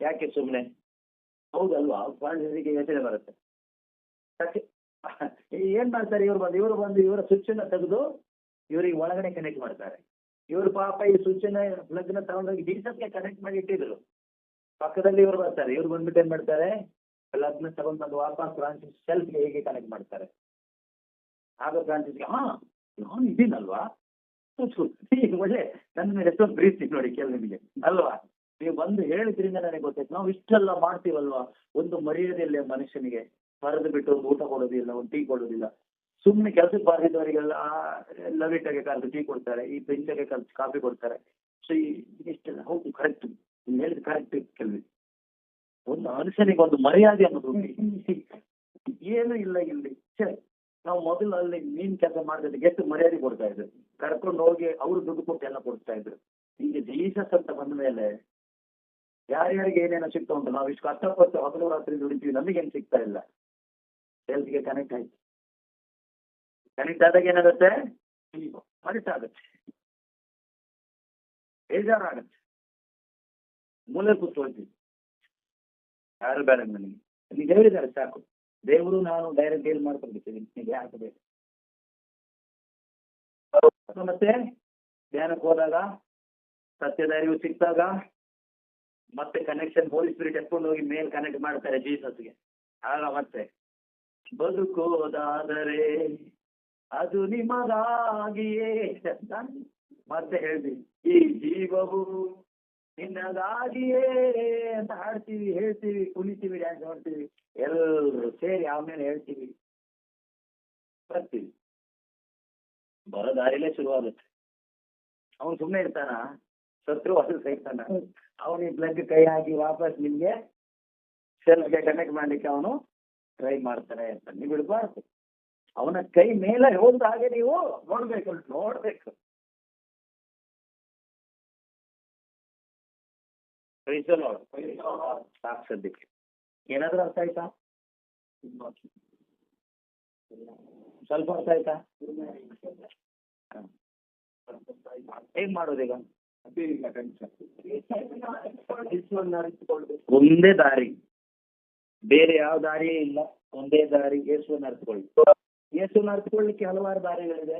ಯಾಕೆ ಸುಮ್ಮನೆ? ಹೌದಲ್ವಾ? ಫ್ರಾನ್ಸಿಸ್ಗೆ ಯೋಚನೆ ಬರುತ್ತೆ. ಏನ್ ಮಾಡ್ತಾರೆ ಇವ್ರು ಬಂದು ಇವರ ಸ್ವಿಚ್ ಅನ್ನ ತೆಗೆದು ಇವರಿಗೆ ಒಳಗಡೆ ಕನೆಕ್ಟ್ ಮಾಡ್ತಾರೆ. ಇವ್ರು ಪಾಪ ಈ ಸ್ವಿಚ್ ನ ಪ್ಲಗ್ ನ ತಗೊಂಡೋಗಿ ಜೀಸಸ್ಗೆ ಕನೆಕ್ಟ್ ಮಾಡಿ ಇಟ್ಟಿದ್ರು. ಪಕ್ಕದಲ್ಲಿ ಇವ್ರು ಬರ್ತಾರೆ. ಇವ್ರು ಬಂದ್ಬಿಟ್ಟು ಏನ್ ಮಾಡ್ತಾರೆ? ಪ್ಲಗ್ ನ ತಗೊಂಡ್ ಬಂದು ವಾಪಸ್ ಫ್ರಾನ್ಸಿಸ್ ಸೆಲ್ಫ್ಗೆ ಹೇಗೆ ಕನೆಕ್ಟ್ ಮಾಡ್ತಾರೆ. ಆಗ ಫ್ರಾನ್ಸಿಸ್ಗೆ ನಾನು ಇದೀನಲ್ವಾ, ಒಳ್ಳೆ ನನ್ನ ಮೇಲೆ ಎಷ್ಟೊಂದು ಪ್ರೀತಿ ನೋಡಿ ನಿಮಗೆ ಅಲ್ವಾ? ನೀವು ಬಂದು ಹೇಳಿದ್ರಿಂದ ನನಗೆ ಗೊತ್ತಾಯ್ತು. ನಾವು ಇಷ್ಟೆಲ್ಲ ಮಾಡ್ತೀವಲ್ವಾ, ಒಂದು ಮರ್ಯಾದೆ ಇಲ್ಲ ಮನುಷ್ಯನಿಗೆ. ಬರೆದು ಬಿಟ್ಟು ಒಂದು ಊಟ ಕೊಡೋದಿಲ್ಲ, ಒಂದು ಟೀ ಕೊಡೋದಿಲ್ಲ. ಸುಮ್ಮನೆ ಕೆಲಸಕ್ಕೆ ಬಾರದಿದ್ದವರಿಗೆಲ್ಲ ಲವಿಟಾಗೆ ಕರೆದು ಟೀ ಕೊಡ್ತಾರೆ, ಈ ಬೆಂಚಗೆ ಕರೆದು ಕಾಫಿ ಕೊಡ್ತಾರೆ. ಸೊ ಇಷ್ಟೆಲ್ಲ ಹೌದು, ಕರೆಕ್ಟ್, ನೀವು ಹೇಳಿದ್ ಕರೆಕ್ಟ್. ಕೆಲವು ಒಂದು ಮನುಷ್ಯನಿಗೆ ಒಂದು ಮರ್ಯಾದೆ ಅನ್ನೋದು ಏನು ಇಲ್ಲ ಇಲ್ಲಿ. ಸರಿ, ನಾವು ಮೊದಲು ಅಲ್ಲಿ ಮೀನ್ ಕೆಲಸ ಮಾಡಿದ್ರೆ ಎಷ್ಟು ಮರ್ಯಾದೆ ಕೊಡ್ತಾ ಇದ್ರು. ಕರ್ಕೊಂಡು ಹೋಗಿ ಅವರು ದುಡ್ಡು ಕೊಟ್ಟು ಎಲ್ಲ ಕೊಡ್ತಾ ಇದ್ರು. ಈಗ ಜೀಸಸ್ ಅಂತ ಬಂದ ಮೇಲೆ ಯಾರ್ಯಾರಿಗೆ ಏನೇನೋ ಸಿಗ್ತಾ ಉಂಟು. ನಾವು ಇಷ್ಟು ಕಷ್ಟಪಟ್ಟು ಹಗಲು ರಾತ್ರಿ ದುಡಿತೀವಿ, ನಮಗೇನು ಸಿಗ್ತಾ ಇಲ್ಲ. ಸೇಲ್ಸ್ಗೆ ಕನೆಕ್ಟ್ ಆಯ್ತು. ಕನೆಕ್ಟ್ ಆದಾಗ ಏನಾಗುತ್ತೆ? ಕನೆಕ್ಟ್ ಆಗುತ್ತೆ, ಬೇಜಾರಾಗತ್ತೆ, ಮೂಲೆ ಕೂತ್ಕೊಳ್ತೀವಿ. ಯಾರು ಬೇಡ ನನಗೆ, ನೀವು ಹೇಳಿದ್ದಾರೆ ಸಾಕು. ದೇವರು ನಾನು ಡೈರೆಕ್ಟ್ ಡೀಲ್ ಮಾಡ್ಕೊಂಡಿರ್ತೀನಿ, ನೀವು ಯಾಕೆ ಬೇಕು? ಮತ್ತೆ ಧ್ಯಾನಕ್ಕೆ ಹೋದಾಗ, ಸತ್ಯದ ಅರಿವು ಸಿಕ್ತಾಗ, ಮತ್ತೆ ಕನೆಕ್ಷನ್ ಹೋಲಿ ಸ್ಪಿರಿಟ್ ಎತ್ಕೊಂಡು ಹೋಗಿ ಮೇಲ್ ಕನೆಕ್ಟ್ ಮಾಡ್ತಾರೆ ಜೀಸಸ್ಗೆ. ಆಗ ಮತ್ತೆ ಬದುಕೋದಾದರೆ ಅದು ನಿಮಗಾಗಿಯೇ ಮತ್ತೆ ಹೇಳ್ತೀವಿ, ಈ ಜೀವವು ನಿನ್ನಗಾಗಿಯೇ ಅಂತ ಹಾಡ್ತೀವಿ, ಹೇಳ್ತೀವಿ, ಕುಣಿತೀವಿ, ಡ್ಯಾನ್ಸ್ ಮಾಡ್ತೀವಿ, ಎಲ್ಲರೂ ಸೇರಿ ಆಮೇಲೆ ಹೇಳ್ತೀವಿ, ಬರ್ತೀವಿ. ಬರೋ ದಾರಿಲೇ ಶುರುವಾಗುತ್ತೆ. ಅವನು ಸುಮ್ಮನೆ ಇರ್ತಾನ? ಶತ್ರು ಅದು ಸೈತಾನ. ಅವನಿಗೆ ಬ್ಲಡ್ ಕೈ ಹಾಕಿ ವಾಪಸ್ ನಿಮ್ಗೆ ಸೆಲ್ಫ್ಗೆ ಕನೆಕ್ಟ್ ಮಾಡ್ಲಿಕ್ಕೆ ಅವನು ಟ್ರೈ ಮಾಡ್ತಾನೆ ಅಂತ ನೀವು ಬಿಡಬಾರ್ದು. ಅವನ ಕೈ ಮೇಲೆ ಹೋದ ಹಾಗೆ ನೀವು ನೋಡ್ಬೇಕು. ಸಾಕು ಸದ್ಯಕ್ಕೆ. ಏನಾದ್ರೂ ಅರ್ಥ ಆಯ್ತಾ? ಸ್ವಲ್ಪ ಅರ್ಥ ಆಯ್ತಾ? ಹೇಗ್ ಮಾಡೋದೀಗ? ಒಂದೇ ದಾರಿ, ಬೇರೆ ಯಾವ ದಾರಿಯೇ ಇಲ್ಲ. ಒಂದೇ ದಾರಿ, ಯೇಸುವನ್ನ ಅರಿತುಕೊಳ್ಳಿ. ಯೇಸುವನ್ನ ಅರಿತುಕೊಳ್ಳಿಕ್ಕೆ ಹಲವಾರು ದಾರಿಗಳಿದೆ.